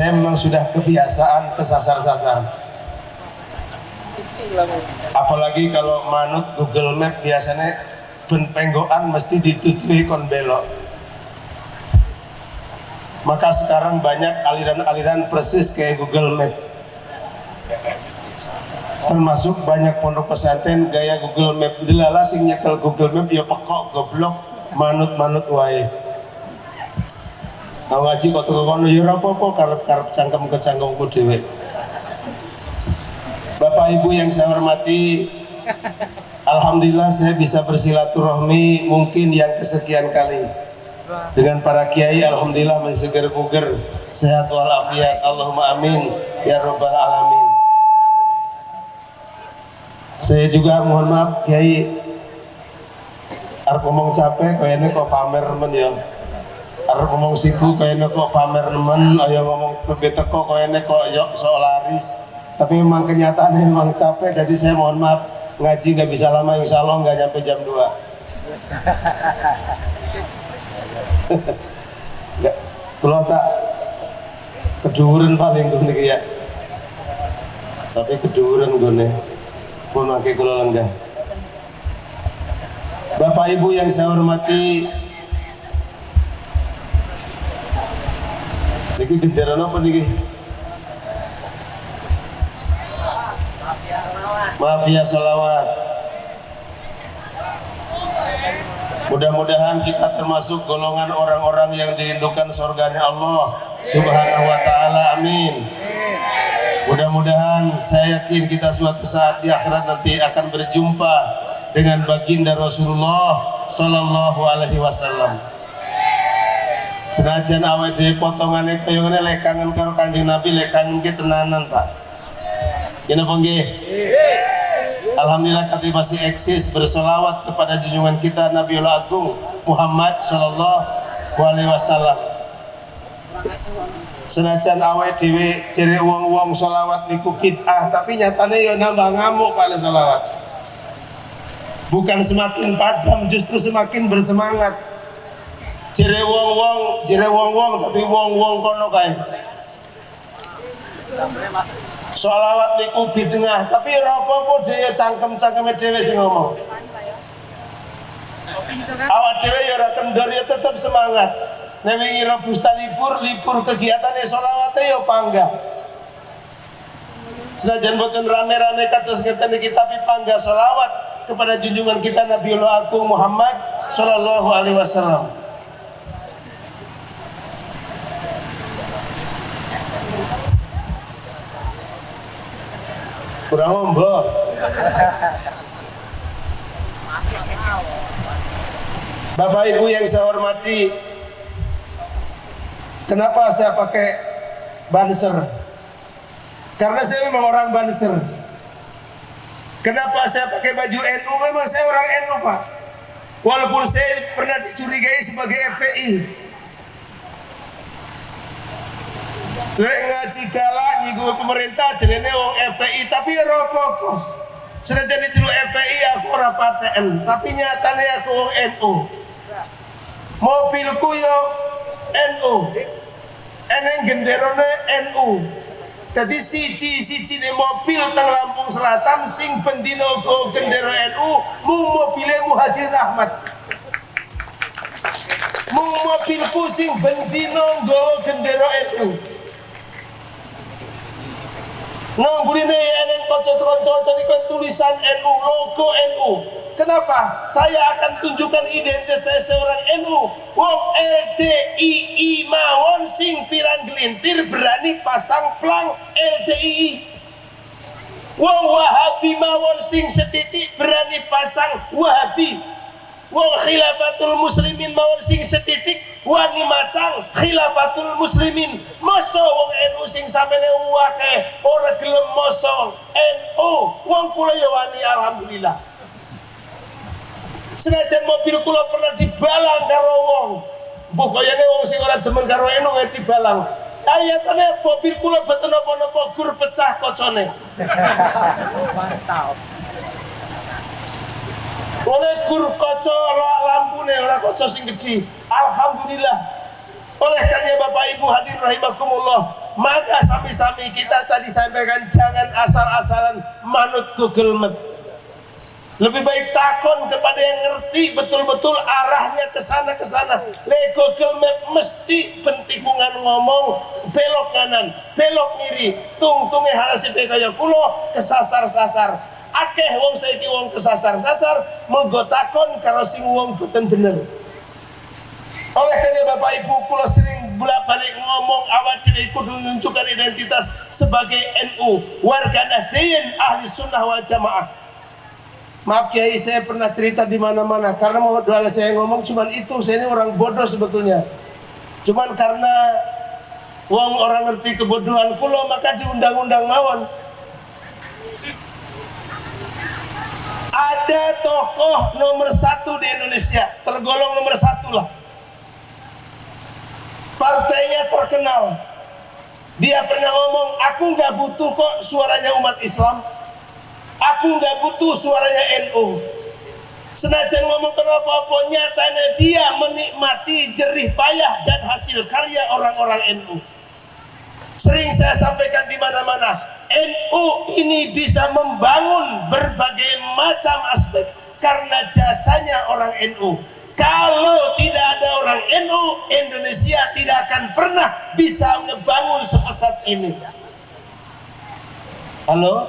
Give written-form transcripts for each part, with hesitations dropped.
saya memang sudah kebiasaan kesasar-sasar. Apalagi kalau manut Google Map biasanya ben penggokan mesti ditutui kon belok. Maka sekarang banyak aliran-aliran persis kayak Google Map. Termasuk banyak pondok pesantren gaya Google Map. Delala sing nyetel Google Map ya pekok goblok manut-manut wae. Kalau ngaji kok kono ya ora apa-apa karep-karep cangkem ke cangkemku dhewe. Bapak Ibu yang saya hormati, alhamdulillah saya bisa bersilaturahmi mungkin yang kesekian kali dengan para kiai. Alhamdulillah masih seger-buger, sehat walafiat, Allahumma amin ya rabbal alamin. Saya juga mohon maaf kiai, arep ngomong capek kayaknya kok pamer men ya. Arep ngomong sibuk kayaknya kok pamer nemen, ayo ngomong tebe teko kayaknya kok yok sok laris. Tapi memang kenyataannya memang capek, jadi saya mohon maaf ngaji nggak bisa lama, insya Allah nggak nyampe jam 2. Nggak, kalau tak keduren paling gue nih ya. Tapi keduren gue nih pun pakai kulo lenggah. Bapak Ibu yang saya hormati, niki genderan apa niki? Mafia sholawat. Mudah-mudahan kita termasuk golongan orang-orang yang dirindukan surganya Allah Subhanahu wa ta'ala, amin. Mudah-mudahan saya yakin kita suatu saat di akhirat nanti akan berjumpa dengan baginda Rasulullah Sallallahu Alaihi Wasallam. Senajan awet dhewe potongane kaya ngene lek kangen karo Kanjeng Nabi, lek kangen ki tenanan, Pak. Ya napa nggih? Alhamdulillah kami masih eksis bersolawat kepada junjungan kita Nabiul Agung Muhammad Sallallahu Alaihi Wasallam. Senajan awet dhewe jere wong-wong solawat niku bid'ah, tapi nyatane ya nambah ngamuk Pak solawat. Bukan semakin padam, justru semakin bersemangat. Jere wong-wong tapi wong-wong kono kae. Sholawat niku bid'ah, tapi ora apa-apa dhewe cangkem-cangkeme dhewe sing ngomong. Awak dhewe ya ora kendor, ya tetep semangat. Nek wingi robusta libur kegiatane sholawate ya panggah. Senajan boten rame-rame kados ngeten iki, tapi panggah sholawat kepada junjungan kita Nabiul Agung Muhammad Sallallahu Alaihi Wasallam. Kurang ngomong. Bapak Ibu yang saya hormati, kenapa saya pakai Banser? Karena saya memang orang Banser. Kenapa saya pakai baju NU? Memang saya orang NU, Pak. Walaupun saya pernah dicurigai sebagai FPI. Lek ngaji galak nyinggung pemerintah jenenge wong FPI, tapi ya ora apa-apa. Senajan diceluk FPI aku ora paten, tapi nyatane aku wong NU. Mobilku yo NU. Eneng genderone NU. Jadi siji mobil teng Lampung Selatan sing bendino go gendera NU, mung mobile Muhajirin Ahmad. Mung mobilku sing bendino go gendera NU. Nomburine eneng kanca-kanca niku tulisan NU, logo NU. Kenapa? Saya akan tunjukkan identitas saya seorang NU. Wong LDII mawon sing pirang gelintir berani pasang plang LDII. Wong Wahabi mawon sing setitik berani pasang Wahabi. Wong Khilafatul Muslimin mawon sing setitik wani macang Khilafatul Muslimin. Masa wong NU sing samene wake ora gelem masa NU. Wong kula ya wani alhamdulillah. Senajan mobil kula pernah dibalang karo wong. Mbok kayane wong sing ora demen karo NU kaya dibalang. Ayatane mobil kula boten napa-napa gur pecah kocone. Mantap. Oleh gur kaca lampune ora kaca sing gedhi. Alhamdulillah. Oleh karena Bapak Ibu hadirin rahimakumullah, Maka sami-sami kita tadi sampaikan, jangan asal-asalan manut Google Map. Lebih baik takon kepada yang ngerti betul-betul arahnya ke sana. Le Google Map mesti pentikungan ngomong belok kanan, belok kiri, tungtunge halasipe kaya kula kesasar-sasar. Akeh wong saiki wong kesasar-sasar menggo takon karo sing wong boten bener. Oleh karena Bapak Ibu, kula sering bolak-balik ngomong awak dhewe kudu nunjukkan identitas sebagai NU, warga Nahdien ahli sunnah wal jamaah. Maaf Kiai, saya pernah cerita di mana-mana karena mau doa saya ngomong cuman itu. Saya ini orang bodoh sebetulnya. Cuman karena wong orang ngerti kebodohan kula maka diundang-undang mawon. Ada tokoh nomor 1 di Indonesia, tergolong nomor 1 lah. Partainya terkenal. Dia pernah ngomong, aku nggak butuh kok suaranya umat Islam. Aku nggak butuh suaranya NU. Senajan ngomong kenapa-apa, nyatanya dia menikmati jerih payah dan hasil karya orang-orang NU. Sering saya sampaikan di mana-mana, NU ini bisa membangun berbagai macam aspek karena jasanya orang NU. Kalau tidak ada orang NU, Indonesia tidak akan pernah bisa ngebangun sepesat ini. Halo?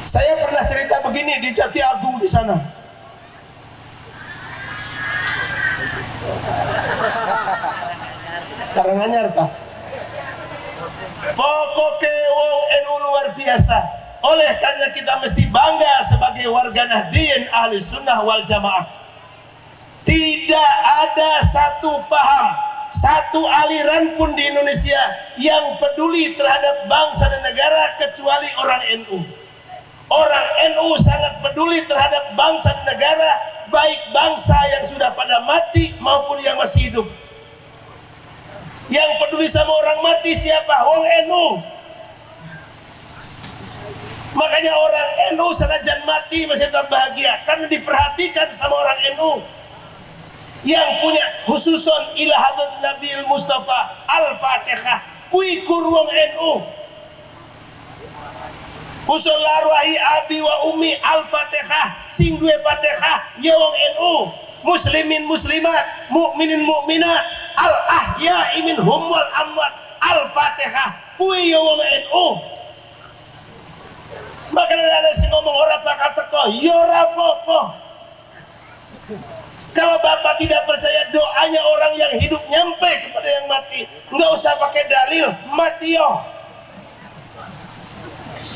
Saya pernah cerita begini di Jati Agung di sana. Karanganyar kah? Pokoknya wong NU luar biasa. Oleh karena kita mesti bangga sebagai warga Nahdien ahli sunnah wal jamaah. Tidak ada satu paham, satu aliran pun di Indonesia yang peduli terhadap bangsa dan negara kecuali orang NU. Orang NU sangat peduli terhadap bangsa dan negara, baik bangsa yang sudah pada mati maupun yang masih hidup. Yang peduli sama orang mati siapa? Wong NU. Makanya orang NU senajan mati masih tetap bahagia karena diperhatikan sama orang NU. Yang punya khususon ila hadrat Nabiul Mustafa Al-Fatihah kui kurwong NU. Usul larwahi abi wa umi Al-Fatihah sing duwe Fatihah ya wong NU. Muslimin muslimat, mukminin mukminat, al-ahya'i minhum wal amwat, Al-Fatihah kui ya wong NU. Maka ada sing ngomong ora bakal teko, ya ora apa-apa. Kalau Bapak tidak percaya doanya orang yang hidup nyampe kepada yang mati, nggak usah pakai dalil, mati yo.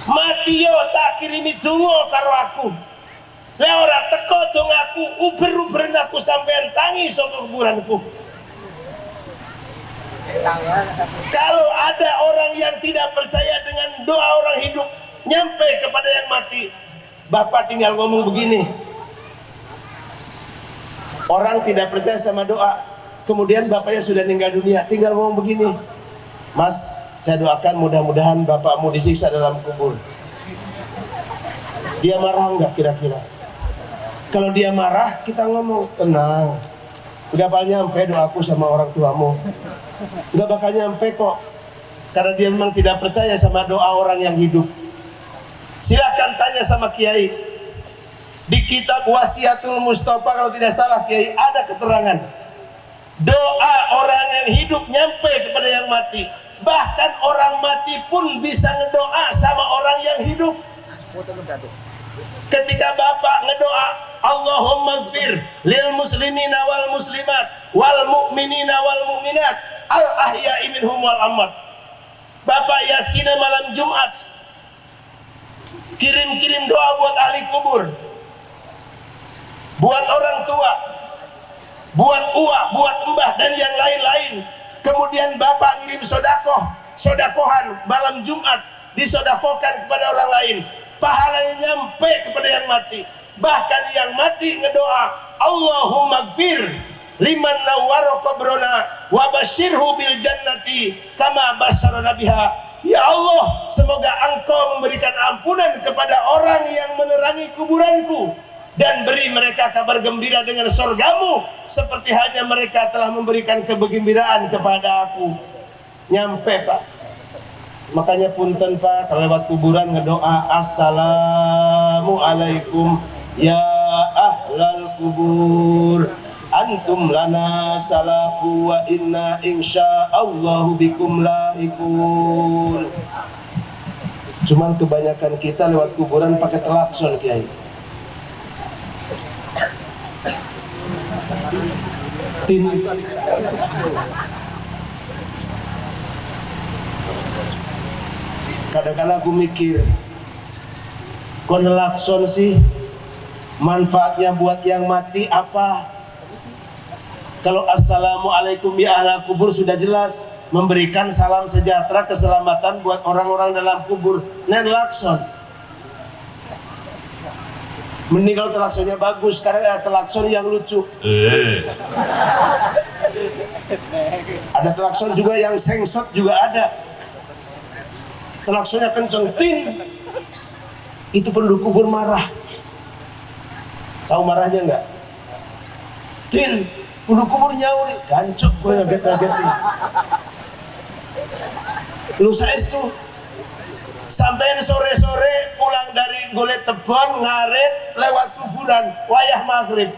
Mati yo tak kirimi donga karo aku. Lah ora teko dong aku, uber-uberen aku sampean tangi saka kuburanku. Kalau ada orang yang tidak percaya dengan doa orang hidup nyampe kepada yang mati, Bapak tinggal ngomong begini. Orang tidak percaya sama doa, kemudian bapaknya sudah meninggal dunia, tinggal ngomong begini, Mas, saya doakan mudah-mudahan bapakmu disiksa dalam kubur. Dia marah enggak kira-kira? Kalau dia marah, kita ngomong, tenang, enggak bakal nyampe doaku sama orang tuamu. Enggak bakal nyampe kok, karena dia memang tidak percaya sama doa orang yang hidup. Silakan tanya sama Kiai. Di kitab Wasiatul Mustafa kalau tidak salah Kiai ada keterangan doa orang yang hidup nyampe kepada yang mati. Bahkan orang mati pun bisa ngedoa sama orang yang hidup. Ketika Bapak ngedoa Allahumma gfir lil muslimina wal muslimat wal mu'minina wal mu'minat al ahya'i minhum wal amwat. Bapak Yasin malam Jumat kirim-kirim doa buat ahli kubur, buat orang tua, buat uak, buat mbah dan yang lain-lain. Kemudian Bapak ngirim sodakohan malam Jumat, disodakohkan kepada orang lain, pahalanya nyampe kepada yang mati. Bahkan yang mati ngedoa Allahumma gfir liman nawwara qabrona wa basyirhu bil jannati kama basyarana biha. Ya Allah, semoga Engkau memberikan ampunan kepada orang yang menerangi kuburanku dan beri mereka kabar gembira dengan surgamu seperti halnya mereka telah memberikan kegembiraan kepada aku. Nyampe Pak. Makanya punten Pak, kalau lewat kuburan ngedoa assalamualaikum ya ahlal kubur antum lana salafu wa inna insyaallahu bikum lahikun. Cuman kebanyakan kita lewat kuburan pakai telakson Kiai. Tin. Kadang-kadang aku mikir, kok nelakson sih? Manfaatnya buat yang mati apa? Kalau assalamualaikum ya ahlal kubur sudah jelas, memberikan salam sejahtera keselamatan buat orang-orang dalam kubur. Nelakson. Mending kalau telaksonnya bagus, sekarang ada telakson yang lucu. Ada telakson juga yang sengsot juga ada. Telaksonnya kenceng, tin. Itu penduduk kubur marah. Tahu marahnya enggak? Tin, penduduk kubur nyauri, gancok gue ngaget-ngaget nih. Lu saya itu sampai sore-sore pulang dari Golek Tebon ngaret lewat kuburan wayah maghrib.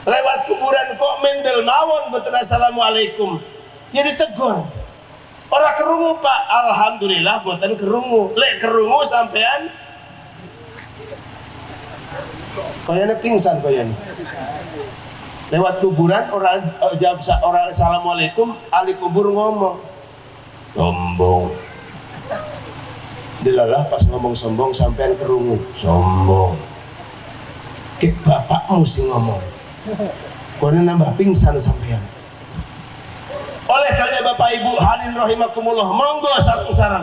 Lewat kuburan kok mendel mawon betul assalamualaikum. Jadi tegur. Orang kerungu Pak, alhamdulillah buatan kerungu. Lek kerungu sampean koyane pingsan koyane. Lewat kuburan orang jawab orang assalamualaikum, ahli kubur ngomong sombong. Dilalah pas ngomong sombong sampean kerungu sombong. Kek bapakmu sih ngomong. Koyane nambah pingsan sampean. Oleh karena Bapak Ibu hadirin rahimakumullah, monggo sareng-sareng.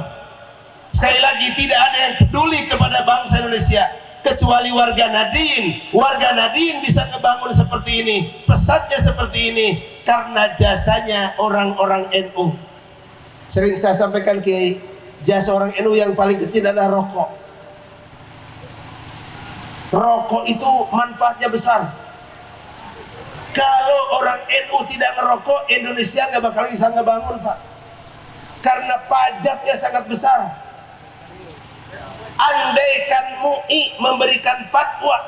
Sekali lagi tidak ada yang peduli kepada bangsa Indonesia kecuali warga Nadien. Warga Nadien bisa ngebangun seperti ini, pesatnya seperti ini karena jasanya orang-orang NU. Sering saya sampaikan Kiai, jasa orang NU yang paling kecil adalah rokok. Rokok itu manfaatnya besar. Kalau orang NU tidak ngerokok, Indonesia nggak bakal bisa ngebangun Pak, karena pajaknya sangat besar. Andaikan MUI memberikan fatwa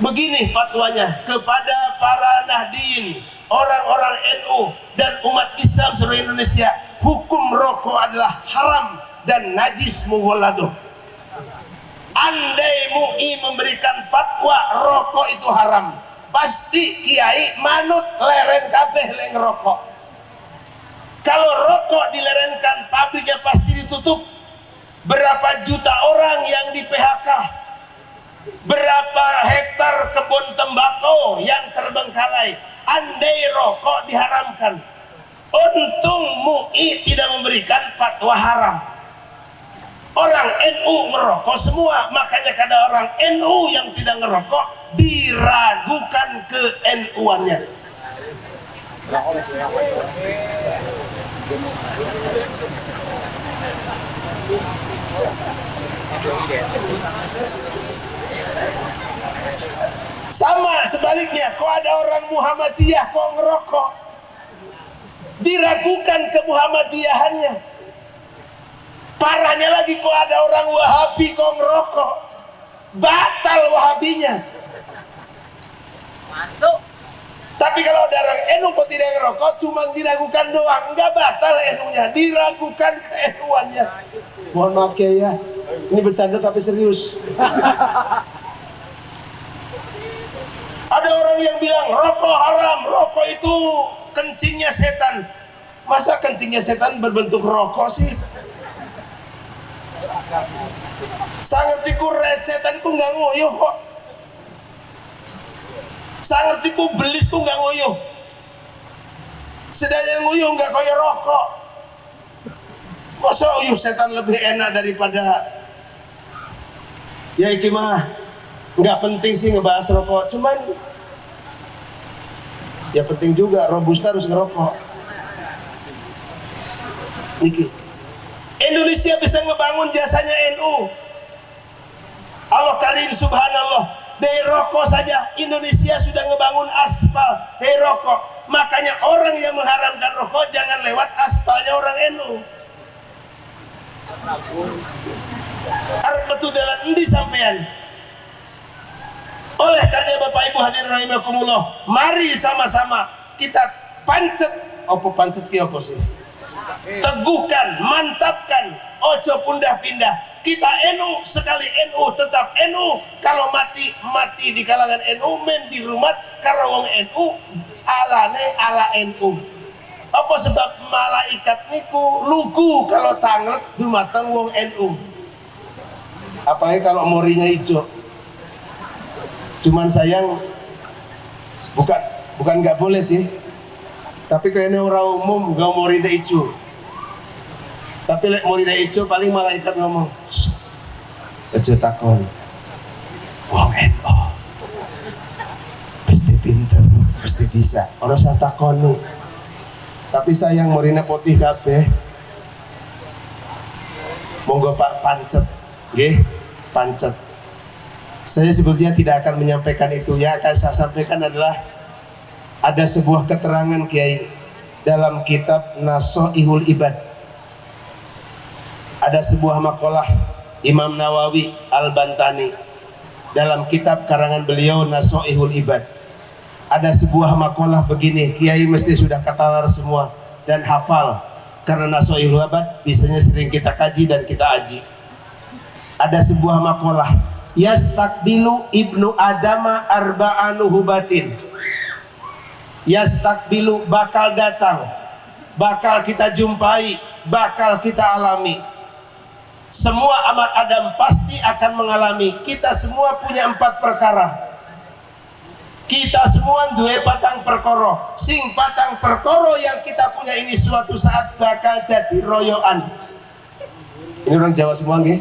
begini, fatwanya kepada para Nahdien, orang-orang NU dan umat Islam seluruh Indonesia, hukum rokok adalah haram dan najis mughalladah. Andai MUI memberikan fatwa rokok itu haram, pasti kiai manut leren kabeh leng rokok. Kalau rokok dilerenkan, pabriknya pasti ditutup. Berapa juta orang yang di PHK, berapa hektar kebun tembakau yang terbengkalai. Andai rokok diharamkan, untung MUI tidak memberikan fatwa haram. Orang NU ngerokok semua, makanya kada orang NU yang tidak ngerokok diragukan ke NU-annya. Sama sebaliknya, kok ada orang Muhammadiyah kok ngerokok, diragukan ke Muhammadiyahannya. Parahnya lagi, kok ada orang Wahabi kok ngerokok, batal Wahabinya. Masuk. Tapi kalau ada orang NU kok tidak ngerokok, cuma diragukan doang, enggak batal NU-nya, diragukan ke NU-annya. Mohon maaf ya, ini bercanda tapi serius. Ada orang yang bilang rokok haram, rokok itu kencingnya setan. Masa kencingnya setan berbentuk rokok sih? Sangertiku setan ku nggak nguyuh kok. Sangertiku belis ku nggak nguyuh. Sedangkan nguyuh nggak kaya rokok. Masa uyuh setan lebih enak daripada? Ya iki mah nggak penting sih ngebahas rokok, cuman ya penting juga Robusta harus ngerokok. Niki Indonesia bisa ngebangun jasanya NU. Allah Karim subhanallah, dari rokok saja Indonesia sudah ngebangun aspal dari rokok. Makanya orang yang mengharamkan rokok jangan lewat aspalnya orang NU. Arep betul dalam endi sampean. Oleh karena Bapak Ibu hadirin rahimakumullah, mari sama-sama kita pancet ki apa sih? Teguhkan, mantapkan, ojo pindah-pindah. Kita NU, sekali NU tetap NU. Kalau mati di kalangan NU, men di rumah karena wong NU alane ala NU. Apa sebab malaikat niku lugu kalau tanglet dumateng wong NU. Apalagi kalau morinya hijau. Cuman sayang bukan nggak boleh sih. Tapi kayaknya orang umum gak morida hijau. Tapi lek morida hijau paling malaikat ngomong, "Aja takon. Wong NU. Pasti pinter, pasti bisa. Ora usah takoni." Tapi sayang morina putih kabeh. Monggo Pak pancet, nggih, pancet. Saya sebetulnya tidak akan menyampaikan itu, ya akan saya sampaikan adalah ada sebuah keterangan Kiai dalam kitab Nasoihul Ibad. Ada sebuah makalah Imam Nawawi Al-Bantani dalam kitab karangan beliau Nasoihul Ibad. Ada sebuah makalah begini, Kiai mesti sudah katalar semua dan hafal karena Nasoihul Ibad biasanya sering kita kaji dan kita aji. Ada sebuah makalah, yastakbilu ibnu adama arba'anu hubatin. Yastakbilu bakal datang, bakal kita jumpai, bakal kita alami. Semua amat Adam pasti akan mengalami. Kita semua punya 4 perkara. Kita semua duwe patang perkara. Sing patang perkara yang kita punya ini suatu saat bakal jadi royoan. Ini orang Jawa semua nggih?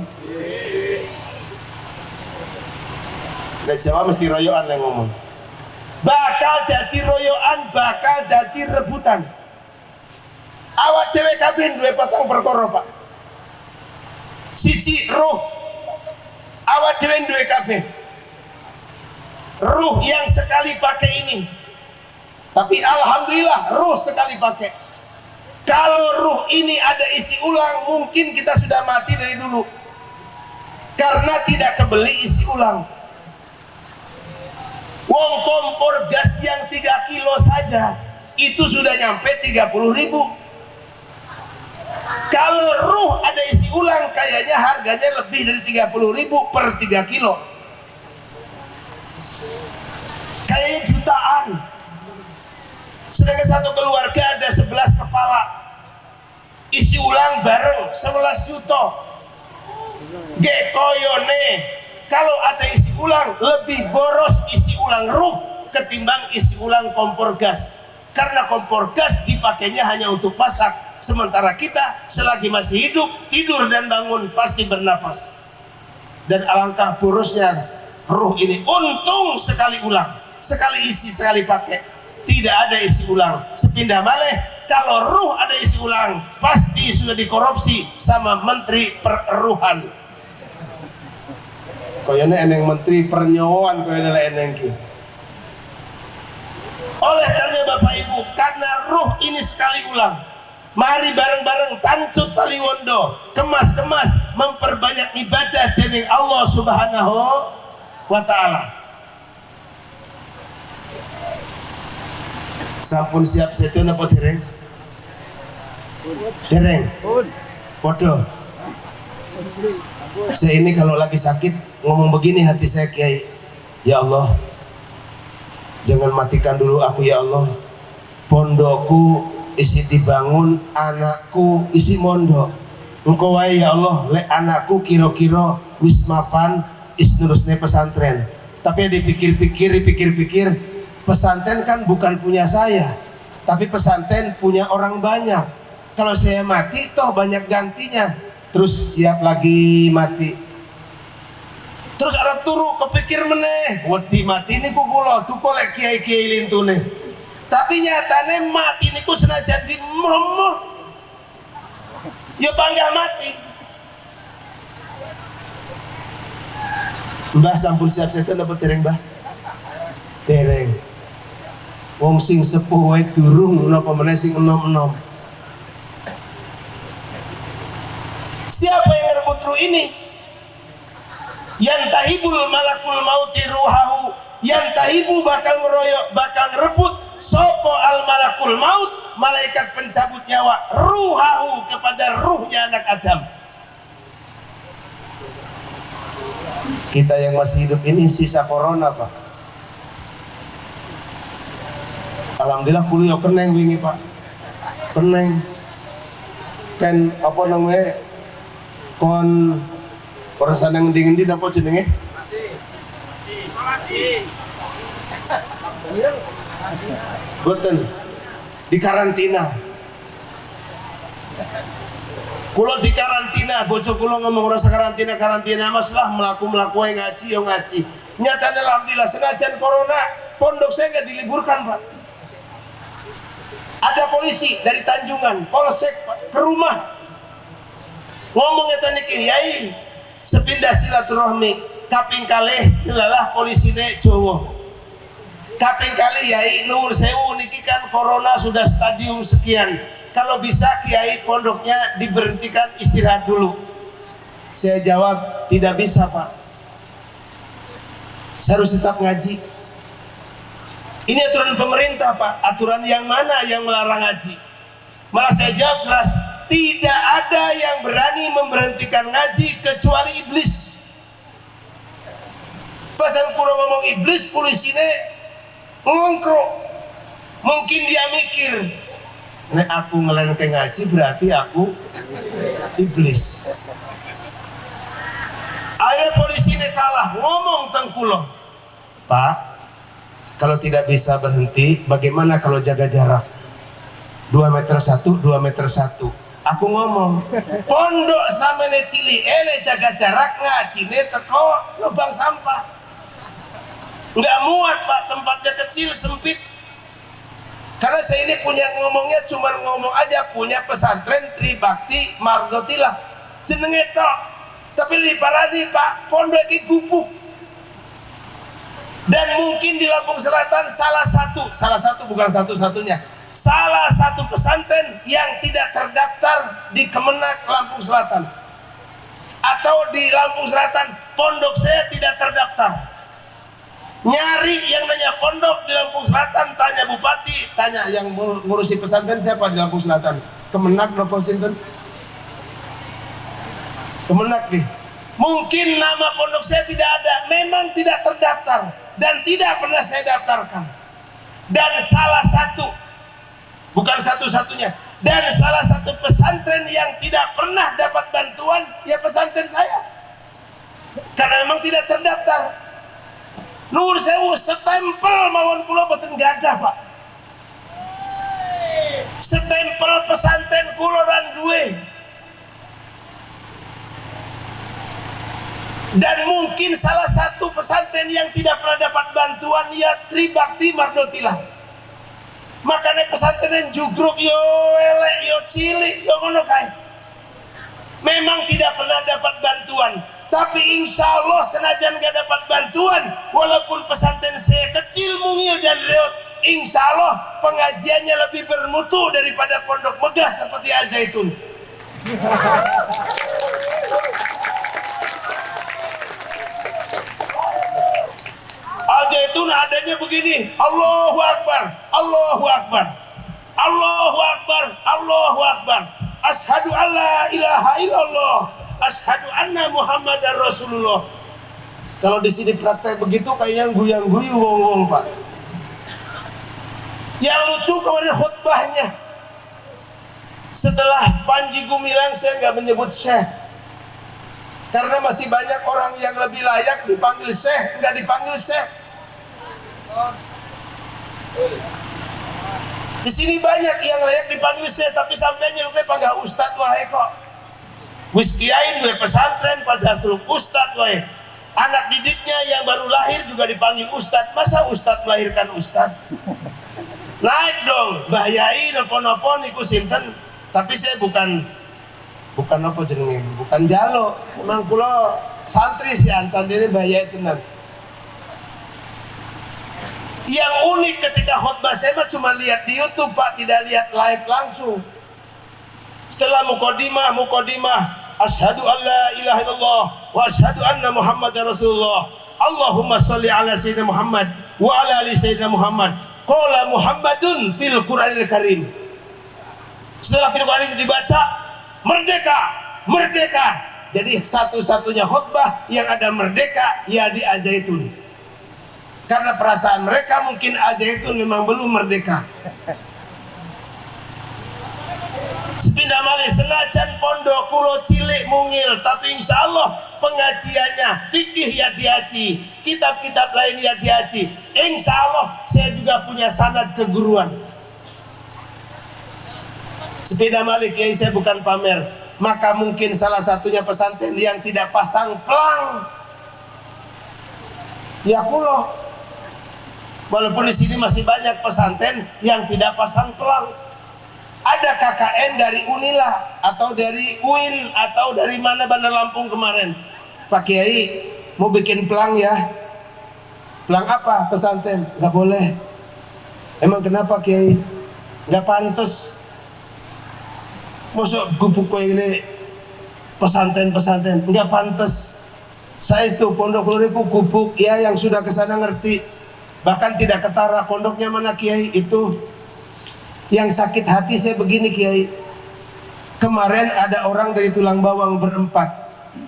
Nek Jawa mesti royoan yang ngomong. Bakal jadi royoan, bakal jadi rebutan. Awak dhewe kabeh duwe patang perkara, Pak. Siji ruh. Awak dhewe duwe kabeh. Ruh yang sekali pakai ini. Tapi alhamdulillah ruh sekali pakai. Kalau ruh ini ada isi ulang, mungkin kita sudah mati dari dulu. Karena tidak kebeli isi ulang. Wong kompor gas yang 3 kilo saja itu sudah nyampe 30.000. Kalau ruh ada isi ulang kayaknya harganya lebih dari 30.000 per 3 kilo. Kayaknya jutaan. Sedangkan satu keluarga ada 11 kepala. Isi ulang bareng 11 juta. Gekoyone. Kalau ada isi ulang lebih boros isi ulang ruh ketimbang isi ulang kompor gas. Karena kompor gas dipakainya hanya untuk masak, sementara kita selagi masih hidup, tidur dan bangun pasti bernapas. Dan alangkah borosnya ruh ini. Untung sekali ulang, sekali isi sekali pakai. Tidak ada isi ulang. Sepindah maleh, kalau ruh ada isi ulang pasti sudah dikorupsi sama menteri peruhan. Koyone eneng menteri pernyowan, koyone eneng ki. Oleh karena Bapak Ibu, karena ruh ini sekali ulang, mari bareng-bareng tancut tali wondo, kemas-kemas memperbanyak ibadah dening Allah Subhanahu wa Ta'ala. Sampun siap setu napa dereng? Dereng. Podo. Saya ini kalau lagi sakit ngomong begini hati saya, Kiai, ya Allah, jangan matikan dulu aku ya Allah. Pondokku isi dibangun, anakku isi mondok. Engkau wae ya Allah, lek anakku kira-kira wis mapan is nerusne pesantren. Tapi dipikir-pikir, pesantren kan bukan punya saya, tapi pesantren punya orang banyak. Kalau saya mati toh banyak gantinya. Terus siap lagi mati. Terus Arab turu kepikir meneh, wedi mati niku kula tuku lek kiai-kiai lintune. Tapi nyatane mati niku senajan di momo ya panggah mati. Mbah sampun siap setan apa dereng Mbah? Dereng. Wong sing sepuh wae durung napa meneh sing enom-enom. Siapa yang ngerebut ruh ini? Yantahibul malakul mauti ruhahu, yantahibu bakal ngeroyok, bakal ngerebut sopo al malakul maut, malaikat pencabut nyawa, ruhahu kepada ruhnya anak Adam. Kita yang masih hidup ini sisa corona Pak. Alhamdulillah kuliah keneng wingi Pak. Keneng. Kan apa namanya? Kon perasaan yang ngendi-ngendi apa jenenge? Isolasi. Boten. Di karantina. Kulo di karantina, bojo kulo ngomong rasa karantina Mas lah melaku wae ngaji yo ngaji. Nyatane alhamdulillah senajan corona pondok saya nggak diliburkan Pak. Ada polisi dari Tanjungan, polsek Pak, ke rumah ngomong ngeten iki Yai sepindah silaturahmi kaping kalih delalah polisine Jawa. Kaping kalih Yai nuwun sewu niki kan corona sudah stadium sekian. Kalau bisa Kiai pondoknya diberhentikan istirahat dulu. Saya jawab tidak bisa Pak. Saya harus tetap ngaji. Ini aturan pemerintah Pak. Aturan yang mana yang melarang ngaji? Malah saya jawab keras, tidak ada yang berani memberhentikan ngaji kecuali iblis. Pasan kurang ngomong iblis, polisine ngongkrok. Mungkin dia mikir, nek aku ngelenke ngaji berarti aku iblis. Akhirnya polisi ini kalah ngomong tengkulo, Pak, kalau tidak bisa berhenti bagaimana kalau jaga jarak 2 meter 1, 2 meter 1. Aku ngomong pondok sama ne cili ele jaga jarak ngaji ne teko lubang sampah nggak muat Pak, tempatnya kecil sempit. Karena saya ini punya ngomongnya cuma ngomong aja, punya pesantren Tribakti Margotilah jenenge tok, tapi di Paradi Pak pondok iki gubuk. Dan mungkin di Lampung Selatan salah satu bukan satu-satunya, salah satu pesantren yang tidak terdaftar di Kemenak Lampung Selatan, atau di Lampung Selatan pondok saya tidak terdaftar. Nyari yang nanya pondok di Lampung Selatan, tanya bupati, tanya yang ngurusi pesantren siapa di Lampung Selatan. Kemenak nopo sinten? Kemenak nih. Mungkin nama pondok saya tidak ada, memang tidak terdaftar dan tidak pernah saya daftarkan. Dan salah satu, bukan satu-satunya, dan salah satu pesantren yang tidak pernah dapat bantuan ya pesantren saya, karena memang tidak terdaftar. Nur sewu setempel mawon kula boten gadah Pak. Setempel pesantren kula ran duwe. Dan mungkin salah satu pesantren yang tidak pernah dapat bantuan ya Tribakti Mardotilah. Makanya pesantren jugruk yo elek yo cilik yo ngono kae. Memang tidak pernah dapat bantuan. Tapi insya Allah senajan gak dapat bantuan, walaupun pesantren saya kecil, mungil dan reot, insya Allah pengajiannya lebih bermutu daripada pondok megah seperti Al-Zaitun. Al-Zaitun adanya begini, Allahu Akbar, Allahu Akbar, Allahu Akbar, Allahu Akbar, Ashadu an la ilaha illallah, Ashadu anna Muhammadar Rasulullah. Kalau di sini praktek begitu kayak yang guyang-guyu wong-wong Pak. Yang lucu kemarin khutbahnya, setelah Panji Gumilang saya nggak menyebut Syekh, karena masih banyak orang yang lebih layak dipanggil Syekh, nggak dipanggil Syekh. Di sini banyak yang layak dipanggil Syekh, tapi sampai nyeluknya panggil Ustadz wae kok. Wis kiai duwe pesantren pada tulung ustad wae. Anak didiknya yang baru lahir juga dipanggil ustad. Masa ustad melahirkan ustad? Naik dong, Mbah Yai nopo-nopo niku sinten. Tapi saya bukan apa jenenge, bukan jalo. Memang kula santri ini bahaya tenan. Yang unik ketika khutbah saya cuma lihat di YouTube Pak, tidak lihat live langsung. Setelah muqaddimah, asyhadu an la ilaha illallah wa asyhadu anna muhammadar rasulullah. Allahumma sholli ala sayyidina Muhammad wa ala ali sayyidina Muhammad. Qala Muhammadun fil Qur'anil Karim. Setelah fil Qur'an dibaca, merdeka. Jadi satu-satunya khutbah yang ada merdeka ya di Al-Zaitun. Karena perasaan mereka mungkin Al-Zaitun memang belum merdeka. Sepindah malih senajan pondok kulo cilik mungil, tapi insya Allah pengajiannya fikih ya dihaji, kitab-kitab lain ya dihaji. Insya Allah saya juga punya sanad keguruan. Sepindah malih kiai saya bukan pamer, maka mungkin salah satunya pesantren yang tidak pasang pelang ya kulo. Walaupun di sini masih banyak pesantren yang tidak pasang pelang. Ada KKN dari Unila atau dari UIN atau dari mana Bandar Lampung kemarin. Pak Kiai mau bikin pelang ya. Pelang apa pesantren? Nggak boleh. Emang kenapa Kiai? Nggak pantas. Masuk gubuk kayak ini pesantren nggak pantas. Saya itu pondok peluriku gubuk ya, yang sudah kesana ngerti. Bahkan tidak ketara pondoknya mana Kiai itu. Yang sakit hati saya begini Kiai, kemarin ada orang dari Tulang Bawang berempat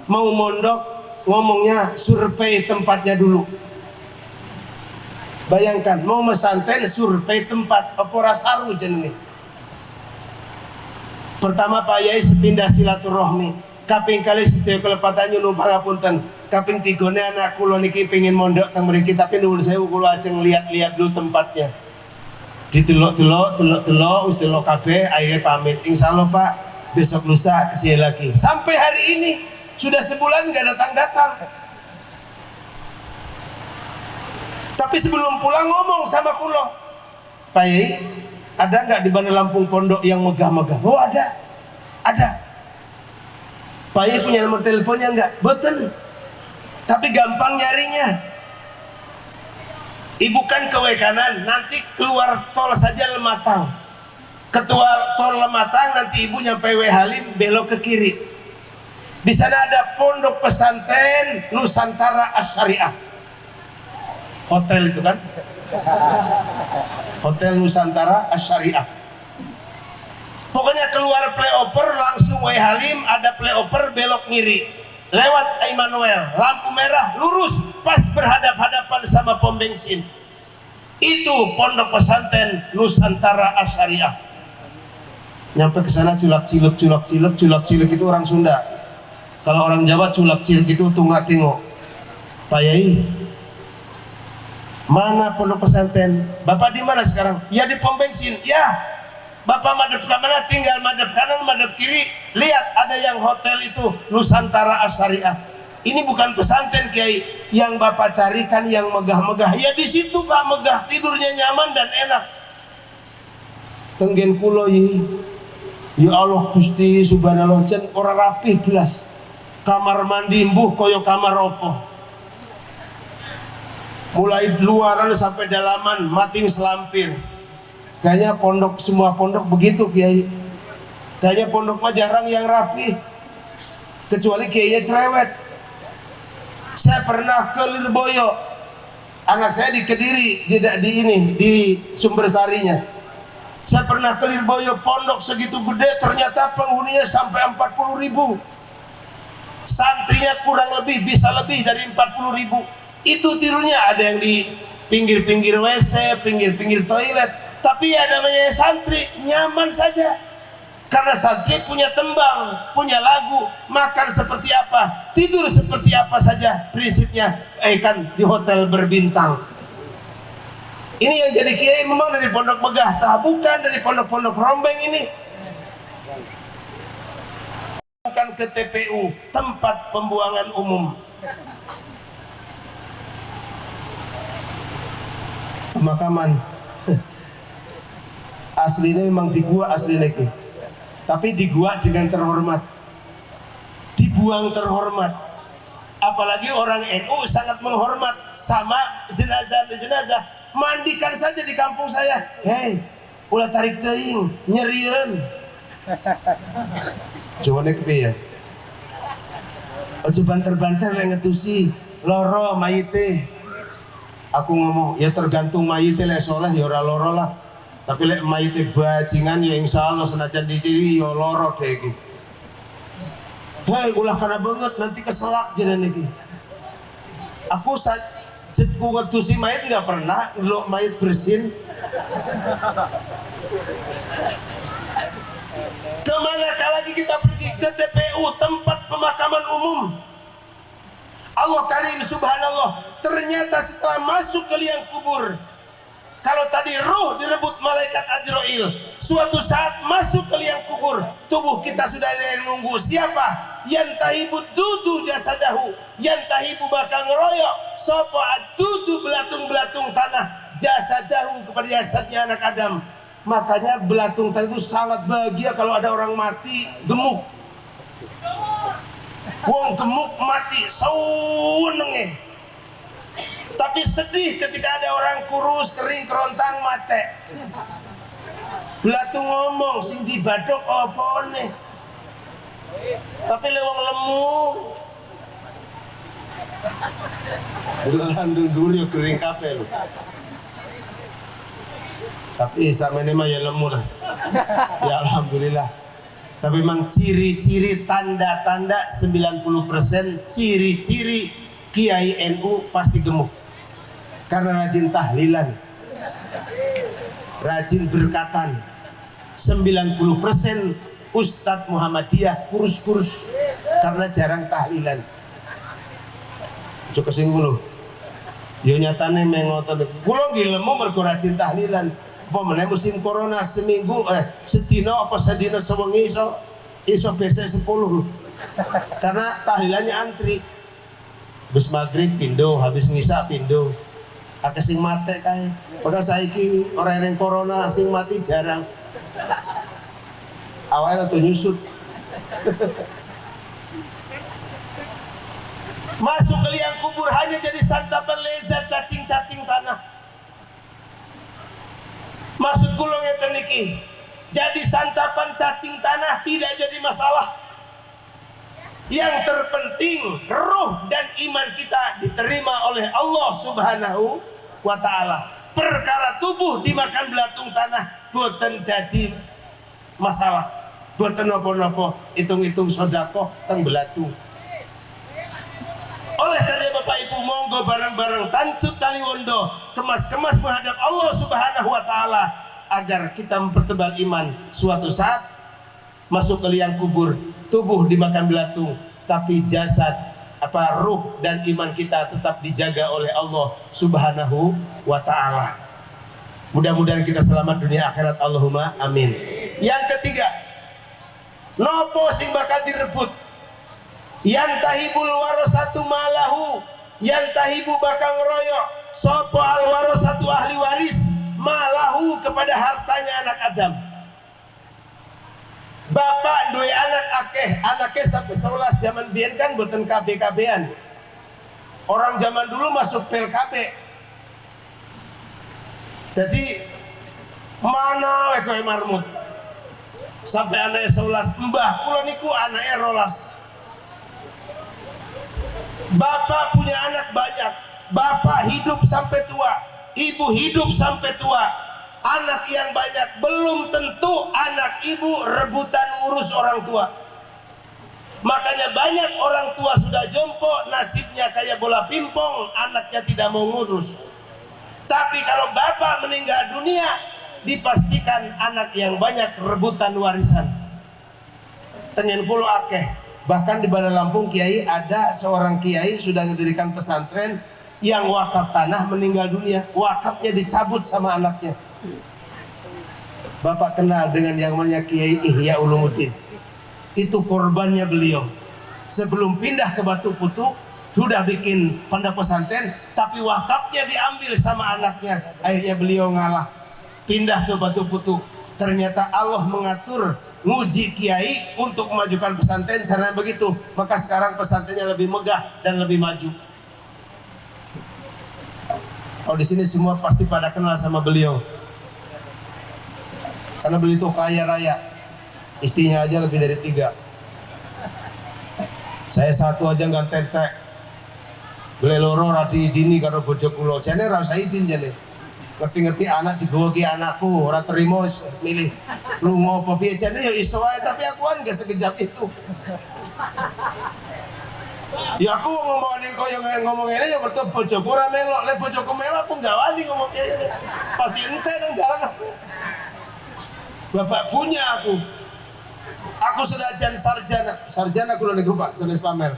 mau mondok, ngomongnya survei tempatnya dulu. Bayangkan mau mesantren survei tempat opora saru jenenge. Pertama Pak Yai sepindah silaturahmi, kaping kali setiap kelepatan nyunuh pangapunten, kaping tigone anak kula niki pengen mondok teng mriki, tapi nuwun sewu kula ajeng lihat-lihat dulu tempatnya. Ditelok wis delok kabeh, akhirnya pamit. Insyaallah Pak besok lusa kesini lagi. Sampai hari ini sudah sebulan nggak datang. Tapi sebelum pulang ngomong sama kulo, Pak Yai ada nggak di Bandar Lampung pondok yang megah-megah? Oh ada. Pak Yai punya nomor teleponnya nggak? Betul. Tapi gampang nyarinya. Ibu kan ke kanan, nanti keluar tol saja Lematang. Ketua tol Lematang, nanti ibu nyampe Halim, belok ke kiri. Di sana ada pondok pesantren Nusantara Asy-Syariah. Hotel itu kan? Hotel Nusantara Asy-Syariah. Pokoknya keluar flyover langsung Halim, ada flyover belok kiri. Lewat Immanuel, lampu merah lurus pas berhadap-hadapan sama pom bensin. Itu pondok pesantren Nusantara Asy-Syariah. Nyampe ke sana culak-ciluk itu orang Sunda. Kalau orang Jawa culak-ciluk itu tunggak-tinguk. Pak Yai, mana pondok pesantren? Bapak di mana sekarang? Ya di pom bensin. Ya. Bapak madep ke mana? Tinggal madep kanan, madep kiri. Lihat ada yang hotel itu Nusantara Asy-Syariah. Ini bukan pesantren Kiai. Yang Bapak carikan yang megah-megah. Ya di situ Pak megah, tidurnya nyaman dan enak. Tenggen kulo ya Allah Gusti Subhanallah, jen ora rapih belas. Kamar mandi mbuh koyo kamar opo. Mulai luaran sampai dalaman mating selampir. Kayaknya pondok, semua pondok begitu Kiai. Kayaknya pondok mah jarang yang rapi, kecuali kiainya cerewet. Saya pernah ke Lirboyo, anak saya di Kediri, di Sumbersarinya. Saya pernah ke Lirboyo, pondok segitu gede, ternyata penghuninya sampai 40.000. Santrinya kurang lebih, bisa lebih dari 40.000. Itu tirunya ada yang di pinggir-pinggir WC, pinggir-pinggir toilet. Tapi ya namanya santri nyaman saja, karena santri punya tembang, punya lagu, makan seperti apa, tidur seperti apa saja prinsipnya. Kan di hotel berbintang. Ini yang jadi kiai memang dari pondok megah, bukan dari pondok-pondok rombeng ini. Bukan ke TPU, tempat pembuangan umum. Pemakaman. Aslinya memang di gua aslinya ke. Tapi di gua dengan terhormat. Dibuang terhormat. Apalagi orang NU sangat menghormat sama jenazah. Mandikan saja di kampung saya. Hei, ulah tarik teuing, nyerieun. Coba nek ya. Ojo banter-banter yang ngetusi loro mayite. Aku ngomong ya tergantung mayite lek soleh ya ora loro lah. Tapi lek mayite bajingan ya insyaallah senajan diri ya loro deh iki. Hei ulah kana banget nanti keselak jenengan iki. Aku jetku ngetusi mayit nggak pernah lo mayit bersin. Kemanakah lagi kita pergi ke TPU, tempat pemakaman umum? Allah Karim subhanallah, ternyata setelah masuk ke liang kubur, kalau tadi ruh direbut malaikat Ajrail, suatu saat masuk ke liang kubur, tubuh kita sudah ada yang nunggu. Siapa? Yantahibu dudu jasadahu, yantahibu bakal ngeroyok sopo adudu belatung-belatung tanah jasadahu kepada jasadnya anak Adam. Makanya belatung tanah itu sangat bahagia kalau ada orang mati gemuk. Wong gemuk mati sawenenge. Tapi sedih ketika ada orang kurus kering kerontang mati. Belatung ngomong sing dibadok opone. Tapi lewang lemu. Landung duri kering kabeh lho. Tapi sama ini mah ya lemu lah. Ya alhamdulillah. Tapi memang ciri-ciri tanda-tanda 90% ciri-ciri Kiai NU pasti gemuk. Karena rajin tahlilan, rajin berkatan. 90% Ustadz Muhammadiyah kurus-kurus karena jarang tahlilan. Coba sing kulo. Yo nyatane mengoten. Kulo nggih lemu mergo rajin tahlilan. Apa meneh musim corona seminggu sedina apa sedina sewengi iso biasa 10. Karena tahlilannya antri. Habis maghrib pindo, habis ngisa pindo. Akeh sing mate kae. Padahal saiki ora eneng corona sing mati jarang. Awalnya tuh nyusut. Masuk ke liang kubur hanya jadi santapan lezat cacing-cacing tanah. Maksud kula ngeten niki, jadi santapan cacing tanah tidak jadi masalah. Yang terpenting ruh dan iman kita diterima oleh Allah Subhanahu wa taala. Perkara tubuh dimakan belatung tanah boten dadi masalah. Boten napa-napa, hitung-hitung sedekah teng belatung. Oleh karena Bapak Ibu monggo bareng-bareng tancut tali wondo, kemas-kemas menghadap Allah Subhanahu wa taala agar kita mempertebal iman. Suatu saat masuk ke liang kubur, tubuh dimakan belatung, tapi jasad ruh dan iman kita tetap dijaga oleh Allah Subhanahu wa taala. Mudah-mudahan kita selamat dunia akhirat, Allahumma amin. Yang ketiga, nopo sing bakal direbut? Yantahibul warasatu malahu, yantahibu bakal ngeroyok sopo al warasatu ahli waris malahu kepada hartanya anak Adam. Bapak duwe anak akeh, anaknya sampai 11 zaman biyen kan boten KB-KB-an. Orang zaman dulu masuk PLKB. Jadi mana wae kowe marmut. Sampai anaknya 11, mbah kula niku anaknya 12. Bapak punya anak banyak, bapak hidup sampai tua, ibu hidup sampai tua, anak yang banyak, belum tentu anak ibu rebutan urus orang tua. Makanya banyak orang tua sudah jompo, nasibnya kayak bola pingpong, anaknya tidak mau ngurus. Tapi kalau bapak meninggal dunia, dipastikan anak yang banyak rebutan warisan. Tengen pulau akeh. Bahkan di Bandar Lampung Kiai ada seorang Kiai sudah mendirikan pesantren yang wakaf tanah meninggal dunia, wakafnya dicabut sama anaknya. Bapak kenal dengan yang namanya Kiai Ihya Ulumuddin. Itu korbannya beliau. Sebelum pindah ke Batu Putu sudah bikin pondok pesantren, tapi wakafnya diambil sama anaknya. Akhirnya beliau ngalah, pindah ke Batu Putu. Ternyata Allah mengatur nguji kiai untuk memajukan pesantren. Caranya begitu, maka sekarang pesantrennya lebih megah dan lebih maju. Oh, di sini semua pasti pada kenal sama beliau, karena beliau itu kaya raya, istrinya aja lebih dari 3. Saya satu aja nggak tentek, beli loro radi dini karo bojo kula, jane ra usah idin jane. Ngerti-ngerti anak digawa ki anakku, ora terima milih lunga apa piye jane ya iso wae, tapi aku kan gak sekejap itu. Ya aku ngomong ning koyo ngomong ngene ya berarti bojoku ora melok, lek bojoku melok aku gak wani ngomong kene. Pasti ente nang dalan aku. Bapak punya aku. Aku sudah jadi sarjana kula niku Pak, sanes pamer.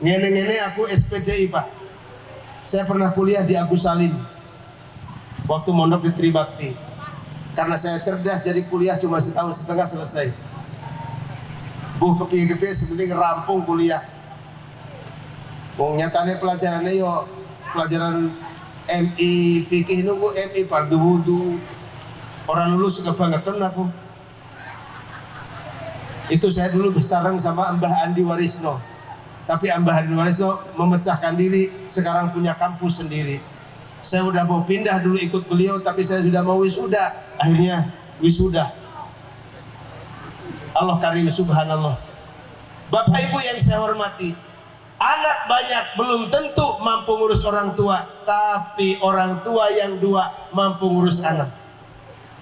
Ngene-ngene aku SPDI Pak. Saya pernah kuliah di Agus Salim. Waktu mondok di Tribakti. Karena saya cerdas jadi kuliah cuma 1,5 tahun selesai. Bu kepiye-kepiye sebenarnya rampung kuliah. Wong nyatane pelajarannya yo pelajaran MI fikih nunggu MI fardu wudu. Orang lulus kebangetan aku. Itu saya dulu bersarang sama Mbah Andi Warisno. Tapi Mbah Andi Warisno memecahkan diri, sekarang punya kampus sendiri. Saya udah mau pindah dulu ikut beliau, tapi saya sudah mau wisuda. Akhirnya wisuda. Allah karim subhanallah. Bapak Ibu yang saya hormati, anak banyak belum tentu mampu ngurus orang tua, tapi orang tua yang 2 mampu ngurus anak.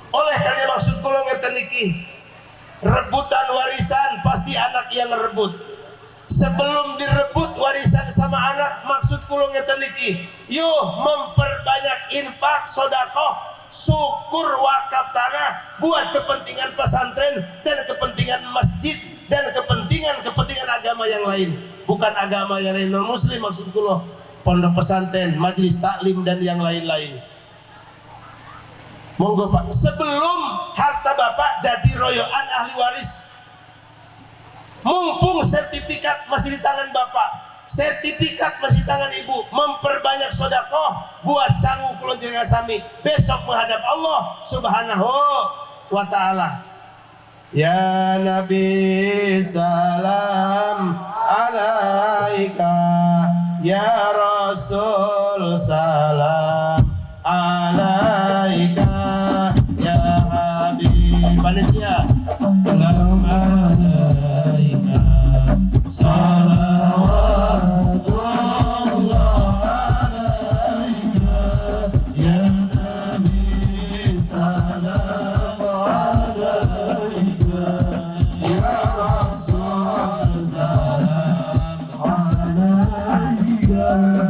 Oleh karena maksud kula ngeten iki, rebutan warisan pasti anak yang rebut. Sebelum direbut warisan sama anak, maksud kula ngeten iki, yuk memperbanyak infak, sedekah, syukur, wakaf tanah buat kepentingan pesantren dan kepentingan masjid dan kepentingan agama yang lain. Bukan agama yang lain non muslim, maksud kula pondok pesantren, majelis taklim dan yang lain-lain. Monggo Pak, sebelum harta Bapak jadi royoan ahli waris, mumpung sertifikat masih di tangan Bapak, sertifikat masih di tangan Ibu, memperbanyak sedekah buat sangu kula jenengan sami besok menghadap Allah Subhanahu wa taala. Ya Nabi salam alaika, ya Rasul salam alaika, ya Habib. Panitia salam alaika, salawatullah alaika, ya Nabi salam alaika, ya Rasul salam alaika.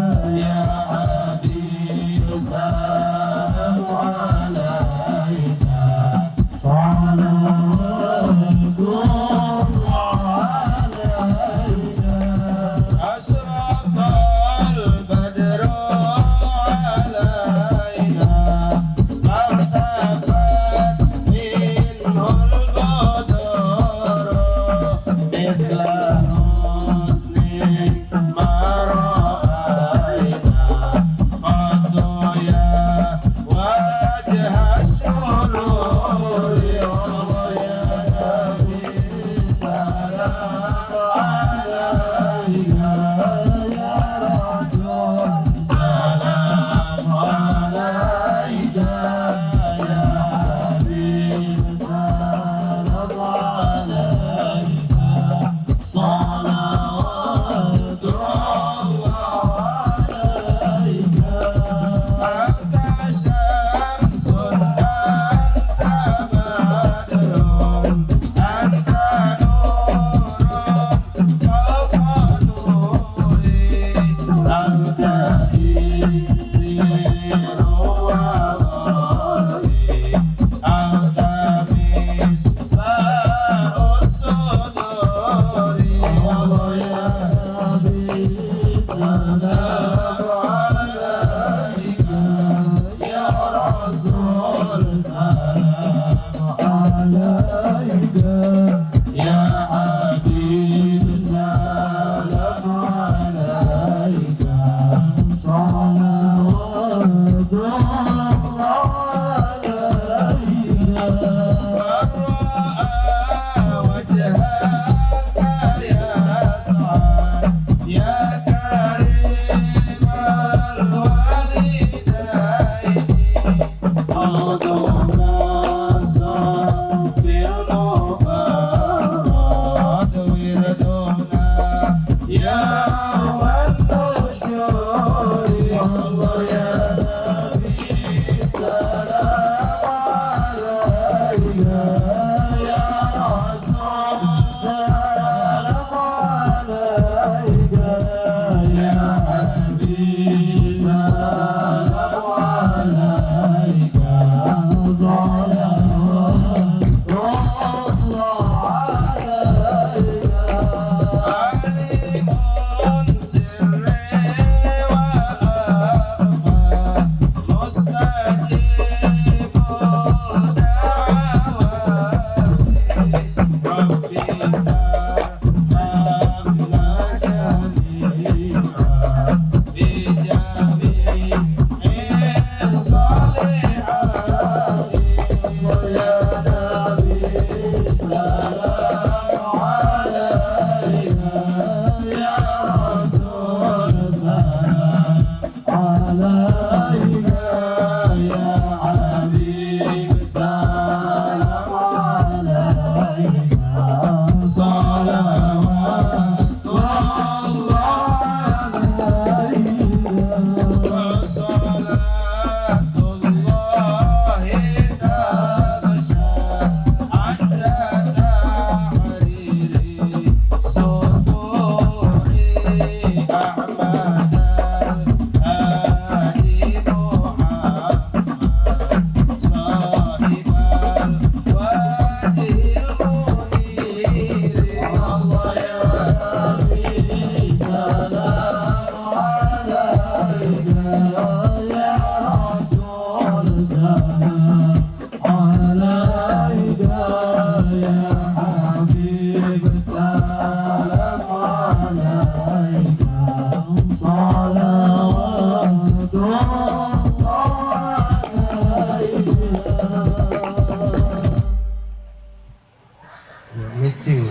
bridging.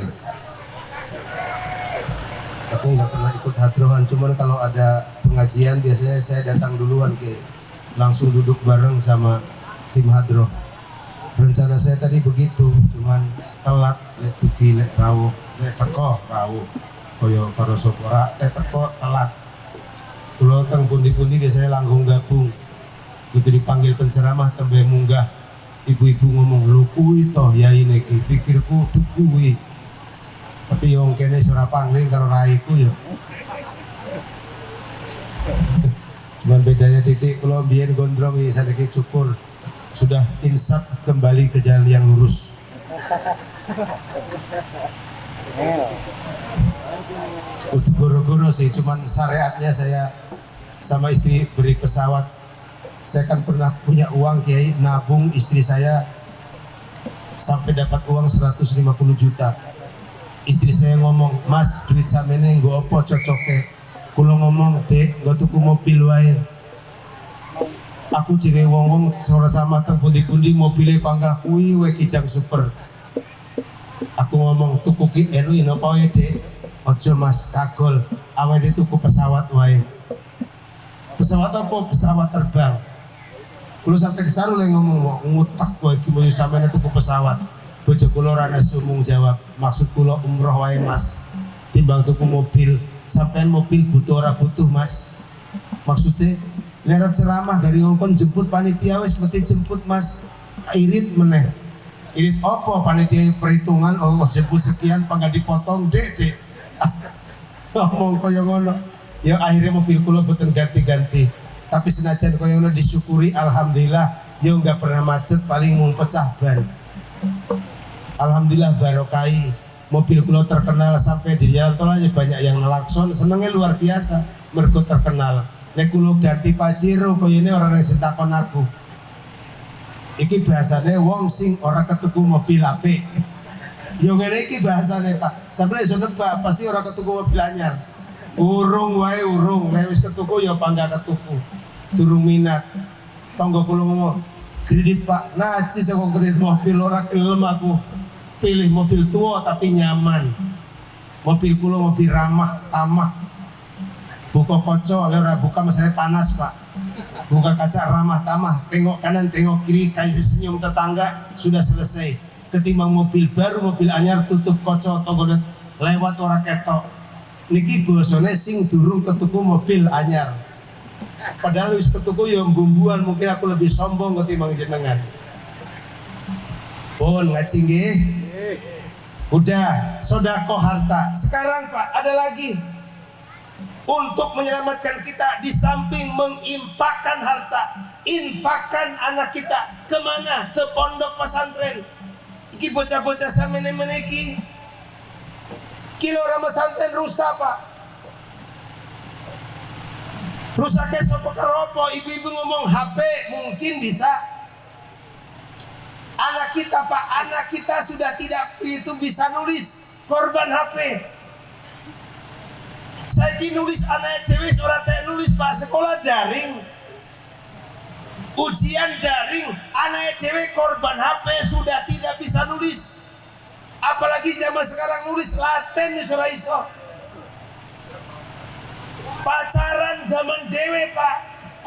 Aku nggak pernah ikut hadrohan, cuman kalau ada pengajian biasanya saya datang duluan langsung duduk bareng sama tim hadroh. Rencana saya tadi begitu, cuman telat, lek tugi, lek rawuh, lek teko rawuh, koyo karo sopora, teko telat. Kalau teng pundi-pundi biasanya langgung gabung, begitu dipanggil penceramah tembe munggah, ibu-ibu ngomong lu kuwi toh yai niki, pikirku tuh kuwi. Tapi yang kene ora pangling karo raiku yo. Cuman bedanya titik kalau biyen gondrong iki saniki cukur sudah insaf kembali ke jalan yang lurus. Untuk goro-goro sih, cuman syariatnya saya sama istri beri pesawat. Saya kan pernah punya uang kiai, nabung istri saya sampai dapat uang 150 juta. Istri saya ngomong, mas duit samene nggo apa cocoke? Kulo ngomong, dek nggo tuku mobil wae. Aku jere wong-wong ora sama teng pundi-pundi mobile panggah kuwi wae Kijang Super. Aku ngomong tuku ki enu napa wae dek? Ojo mas kagol, awake tuku pesawat wae. Pesawat apa? Pesawat terbang. Kulo sampai kesaru le ngomong ngutak wae iki mau sampeyan tuku pesawat. Bojo kula ora nesumung jawab, maksud kula umroh wae mas, timbang tuku mobil. Sampean mobil butuh ora butuh mas? Maksudnya lerap ceramah dari ngongkon jemput panitia wis mesti jemput mas. Irit meneh. Irit apa panitia perhitungan Allah jemput sekian pangga dipotong dek. Ngomong kaya ngono. Ya akhirnya mobil kula boten ganti-ganti. Tapi senajan kaya ngono disyukuri alhamdulillah ya enggak pernah macet, paling mung pecah ban. Alhamdulillah barokai mobil kula terkenal sampai di jalan tol aja banyak yang ngelakson, senengnya luar biasa mergo terkenal. Nek kula ganti Pajero koyone orang sing takon aku. Iki bahasane wong sing ora ketuku mobil apik. Yo ngene iki bahasane Pak. Sampeyan iso nebak pasti ora ketuku mobil anyar. Urung wae urung, nek wis ketuku ya pangga ketuku. Durung minat. Tangga kula ngomong, "Kredit Pak, najis aku kredit mobil ora gelem aku." Pilih mobil tua tapi nyaman. Mobil kula mobil ramah, tamah. Buka kaca, ora buka masalah panas Pak. Buka kaca ramah tamah, tengok kanan, tengok kiri, kayak senyum tetangga, sudah selesai. Ketimbang mobil baru, mobil anyar tutup kaca tonggonet lewat ora ketok. Niki bosone sing durung ketuku mobil anyar. Padahal wis ketuku ya bumbuan, mungkin aku lebih sombong ketimbang jenengan. Pun ngaji nggih. Udah, sodako harta. Sekarang Pak, ada lagi. Untuk menyelamatkan kita, di samping menginfakkan harta, infakkan anak kita. Kemana? Ke pondok pesantren. Iki bocah-bocah samene-mene iki. Kilo orang pesantren rusak Pak. Rusaknya sopo karopo. Ibu-ibu ngomong HP, mungkin bisa. Anak kita Pak, anak kita sudah tidak itu bisa nulis, korban HP. Saya nulis anak dewe ora teh nulis Pak, sekolah daring. Ujian daring, anak dewe korban HP sudah tidak bisa nulis. Apalagi zaman sekarang nulis Latin wis ora iso. Pacaran zaman dewe Pak,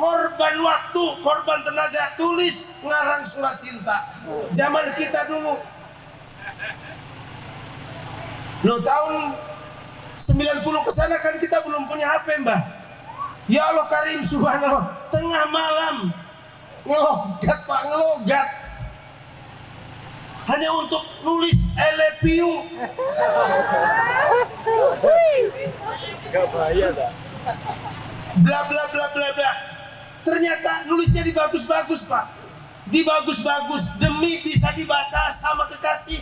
korban waktu, korban tenaga, tulis ngarang surat cinta. Zaman kita dulu. Lo tahun 90 ke sana kan kita belum punya HP, Mbah. Ya Allah Karim subhanallah, tengah malam ngelogat Pak, ngelogat. Hanya untuk nulis I love you. Gak bahaya tak? Bla bla bla bla bla. Ternyata nulisnya dibagus-bagus Pak, dibagus-bagus demi bisa dibaca sama kekasih.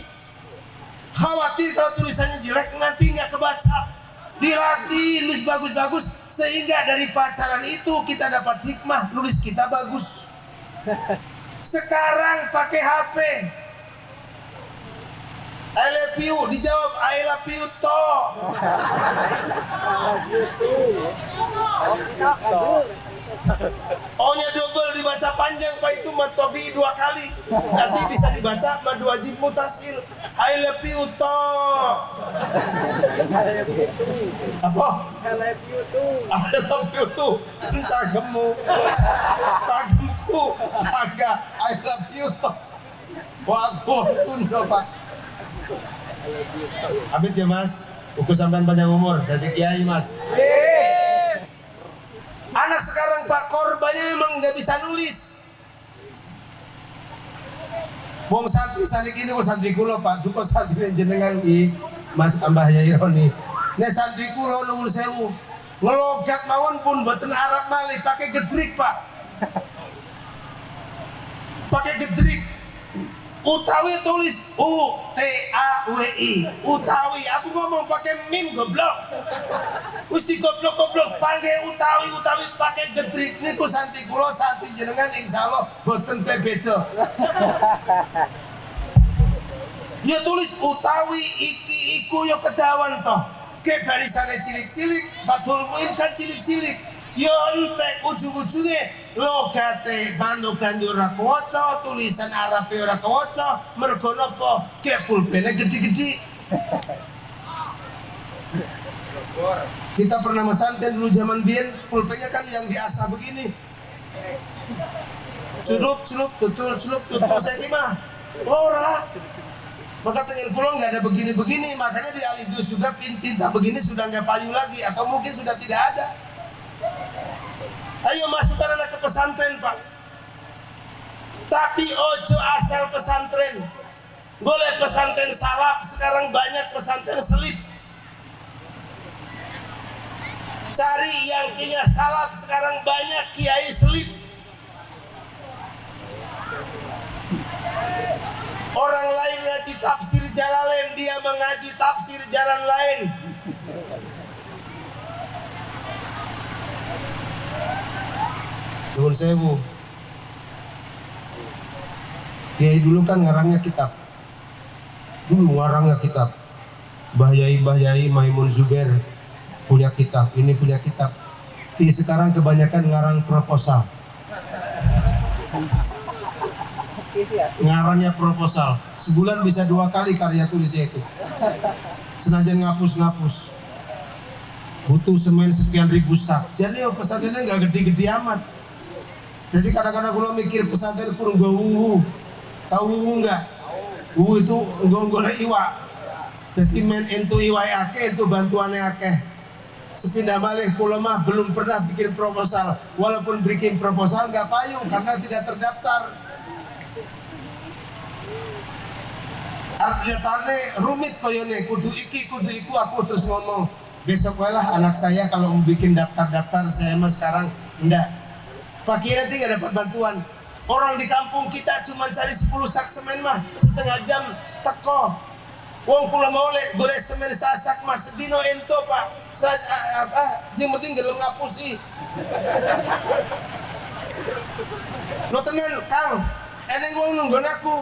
Khawatir kalau tulisannya jelek nanti nggak kebaca. Dilatih nulis bagus-bagus sehingga dari pacaran itu kita dapat hikmah, nulis kita bagus. Sekarang pakai HP, I love you dijawab I love you toh. O-nya double dibaca panjang Pak, itu matobi 2 kali. Nanti bisa dibaca madu wajib mutasil. I love you to. Apa? I love you too. I love you to. Kan cagemmu. Cagemku. Kagak. I love you to. Wah, aku Sunda Pak. Amit ya Mas. Uku sampean panjang umur. Jadi kiai Mas. Anak sekarang Pak, korbannya memang nggak bisa nulis. Wong santri saniki ini kok santri kula Pak, duka santri jenengan iki Mas Ambah Yai Roni. Nek santri kula nuwun sewu, ngelogat mawon pun mboten Arab malih, pakai gedrik Pak. Pakai gedrik. Utawi tulis U T A W I. Utawi, aku ngomong pakai mim goblok. Wis digoblok-goblok pakai utawi pakai gedrik niku santri kula santri jenengan insyaallah boten beda. Ya tulis utawi iki iku ya kedawan toh. Ke barisane cilik-cilik, padahal main kan cilik-cilik. Ya entek ujung-ujunge logate mandogan ora kawaca, tulisan Arab ora kawaca, mergo napa? Ke pulpene gede-gede. Kita pernah mesanten dulu zaman biyen, pulpennya kan yang diasah begini. Celup tutul saya mah ora. Maka tengil pulau nggak ada begini-begini, makanya di Alidus juga tinta begini sudah nggak payu lagi, atau mungkin sudah tidak ada. Ayo masukkan anak ke pesantren Pak. Tapi ojo asal pesantren. Boleh pesantren salaf, sekarang banyak pesantren selip. Cari yang kinya salaf, sekarang banyak kiai selip. Orang lain ngaji tafsir Jalalain, dia mengaji tafsir jalan lain. Nuwun sewu. Kiai dulu kan ngarangnya kitab. Dulu ngarangnya kitab. Mbah Yai Maimun Zubair punya kitab, ini punya kitab. Sekarang kebanyakan ngarang proposal. Ngarangnya proposal. Sebulan bisa 2 kali karya tulisnya itu. Senajan ngapus-ngapus. Butuh semen sekian ribu sak. Jadi pesantrennya nggak gede-gede amat. Jadi kadang-kadang kalau mikir pesantren kurang gua tahu nggak? Itu nggak iwa. Jadi men entu iwa akeh, itu bantuannya akeh. Sepindah balik kula mah belum pernah bikin proposal. Walaupun bikin proposal nggak payung karena tidak terdaftar. Artinya rumit koyone kudu iki kudu iku, aku terus ngomong besok lah anak saya kalau mau bikin daftar saya mah sekarang enggak. Pak Kiai nanti nggak dapat bantuan. Orang di kampung kita cuma cari 10 sak semen mah setengah jam teko. Wong kula mau golek semen sasak mah sedino ento Pak. Sing penting gelem ngapusi. Lo tenan Kang, eneng wong nunggon aku.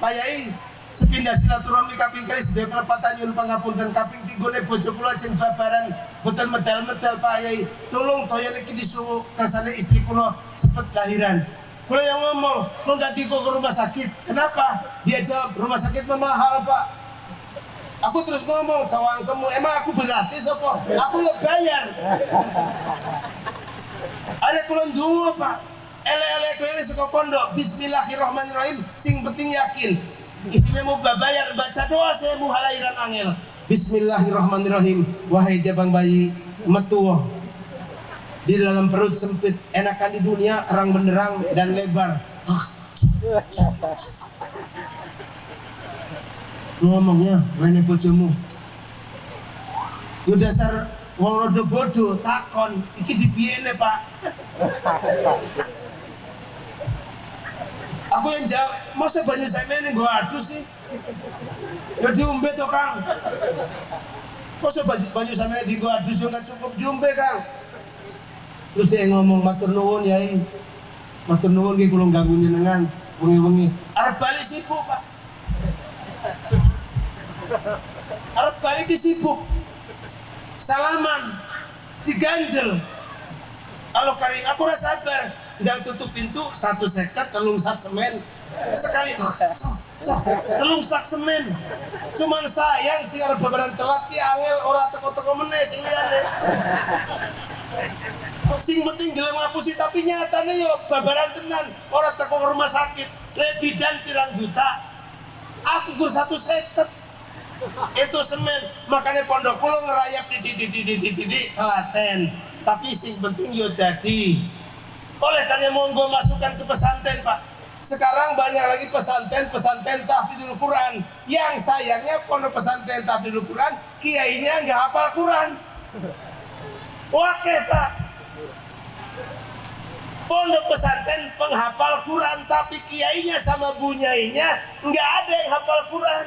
Pak Yai, sepindah silaturahmi kaping kali sedaya kelepatan nyuwun pangapunten kaping 3 ne bojo kula jeneng babaran boten medal-medal Pak Yai. Tolong toya niki disuruh kersane istri kula cepet lahiran. Kula yang ngomong, kok enggak diko ke rumah sakit? Kenapa? Dia jawab, rumah sakit mahal Pak. Aku terus ngomong, cawangkemu, emang aku gratis apa? Aku ya bayar. Ada kula ndonga Pak. Ele-ele kowe saka pondok, bismillahirrahmanirrahim, sing penting yakin. Intinya mau bayar, baca doa saya mau halahiran angel. Bismillahirrahmanirrahim. Wahai jabang bayi, metuwo di dalam perut sempit, enakan di dunia terang benderang dan lebar. Ngomongnya, wene bojomu. Yo dasar wong rada bodoh takon, iki dipiyene Pak? Aku yang jawab, masa banyu semen ini gua adus sih? Ya diumbe toh Kang. Masa banyu semen ini gua adus yang gak cukup diumbe Kang. Terus dia ngomong, matur nuwun Yai. Matur nuwun ki kula ganggu jenengan wengi-wengi. Arep balik sibuk Pak. Arep balik sibuk. Salaman diganjel. Halo Karim, aku rasa sabar. Dan tutup pintu, 1,50 telung sak semen. Sekali, telung sak semen. Cuman sayang sih arep babaran telat ki angel ora teko-teko meneh sing liyane. Sing penting gelem ngapusi tapi nyatane yo babaran tenan, ora teko rumah sakit. Rebidan pirang juta. Aku gur 1,50. Itu semen, makanya pondok kula ngerayap di telaten. Tapi sing penting yo dadi. Oleh karena monggo masukkan ke pesantren Pak. Sekarang banyak lagi pesantren tahfidzul Quran. Yang sayangnya pondok pesantren tahfidzul Quran, kiainya nggak hafal Quran. Oke Pak. Pondok pesantren penghafal Quran, tapi kiainya sama bunyainya nggak ada yang hafal Quran.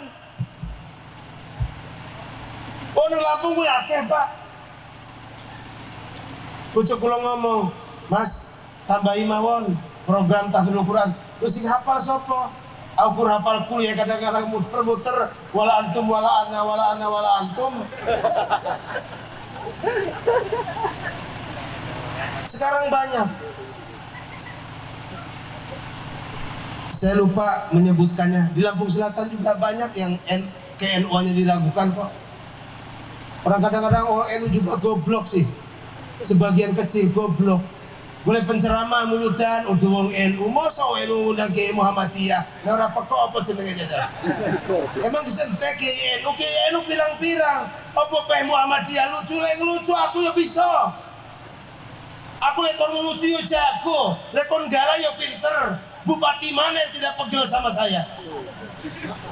Pondok Lampung gue akeh Pak. Bocah kula ngomong, Mas, tambahi mawon program tahfidzul Quran. Terus sing hafal sapa? Aku hafal kuliah kadang-kadang muter-muter wala antum wala ana wala ana wala antum. Sekarang banyak. Saya lupa menyebutkannya. Di Lampung Selatan juga banyak yang KNU-nya diragukan kok. Orang kadang-kadang orang NU juga goblok sih. Sebagian kecil goblok. Boleh penceramah mulutan untuk wong NU, masa NU undang Kiai Muhammadiyah, nah ora pekok apa jenenge jajar. Emang disentek Kiai NU pirang-pirang. Apa peh Muhammadiyah lucu lek lucu aku ya bisa. Aku lek kon lucu yo jago, lek kon gala yo pinter. Bupati mana yang tidak pegel sama saya?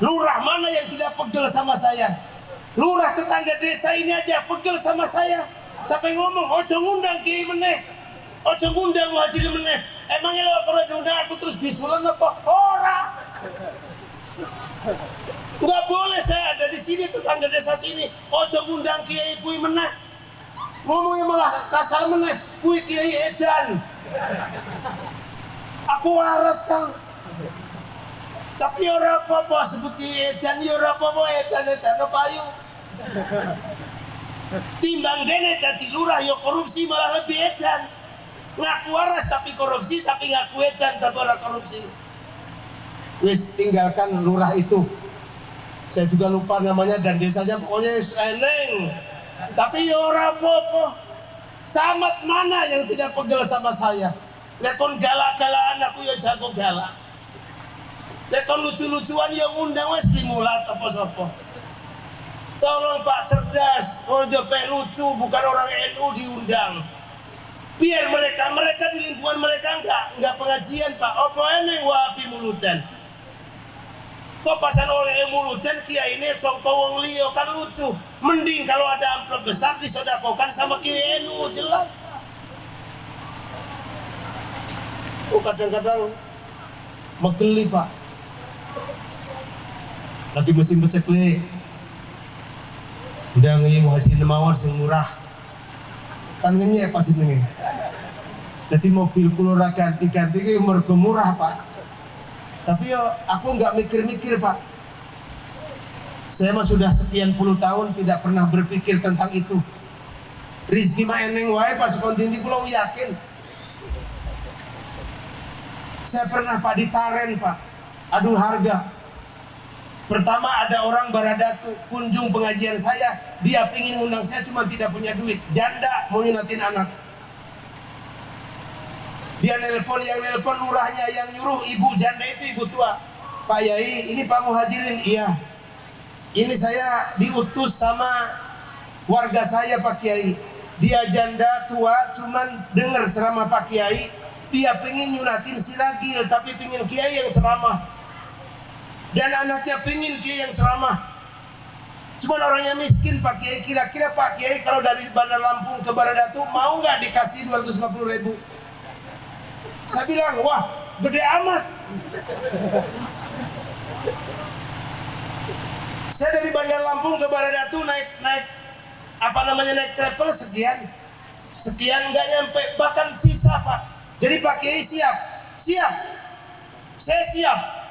Lurah mana yang tidak pegel sama saya? Lurah tetangga desa ini aja pegel sama saya. Sampai ngomong, ojo ngundang Kiai meneh, ojo ngundang Muhajirin meneh. Emangnya lo kalau diundang aku terus bisulan apa? Ora. Nggak boleh saya ada di sini tetangga desa sini. Ojo ngundang Kiai kui meneh. Ngomongnya malah kasar meneh. Kui Kiai edan. Aku waras Kang. Tapi ora apa-apa sebut Kiai edan, ora apa-apa edan payu. Timbang dene dadi lurah yo korupsi malah lebih edan. Ngaku waras tapi korupsi, tapi ngaku edan tapi ora korupsi. Wis tinggalkan lurah itu. Saya juga lupa namanya dan desanya pokoknya eneng. Tapi yo ora apa-apa. Camat mana yang tidak pegel sama saya? Lekon galak-galakan aku yo jago galak. Lekon lucu-lucuan yo ngundang wis stimulat apa sapa. Tolong Pak cerdas, ojo pe lucu, bukan orang NU diundang. Biar mereka di lingkungan mereka enggak pengajian Pak. Apa eneng wapi mulutan. Kok pasan orang mulutan kiai ini songko wong liya kan lucu. Mending kalau ada amplop besar disodakokan sama kiai NU jelas Pak. Oh kadang-kadang megeli Pak. Lagi musim beceklik. Udah ngeyi Muhajirin mawon sing murah. Kan ngenyek Pak jenenge. Jadi mobil kula ganti-ganti ki mergo murah Pak. Tapi yo aku nggak mikir-mikir Pak. Saya mah sudah sekian puluh tahun tidak pernah berpikir tentang itu. Rizki mah eneng wae pas kontindi kula yakin. Saya pernah Pak ditaren Pak. Aduh harga. Pertama ada orang Baradatu kunjung pengajian saya, dia pingin ngundang saya cuma tidak punya duit, janda mau nyunatin anak. Dia nelpon, yang nelpon lurahnya yang nyuruh ibu janda itu ibu tua. Pak Yai, ini Pak Muhajirin, iya. Ini saya diutus sama warga saya Pak Kiai. Dia janda tua, cuman dengar ceramah Pak Kiai, dia pingin nyunatin si ragil, tapi pingin Kiai yang ceramah. Dan anaknya pingin Kiai yang ceramah. Cuma orangnya miskin Pak Kiai. Kira-kira Pak Kiai kalau dari Bandar Lampung ke Baradatu mau nggak dikasih 250.000? Saya bilang, wah gede amat. Saya dari Bandar Lampung ke Baradatu naik naik travel sekian nggak nyampe, bahkan sisa Pak. Jadi Pak Kiai siap, saya siap.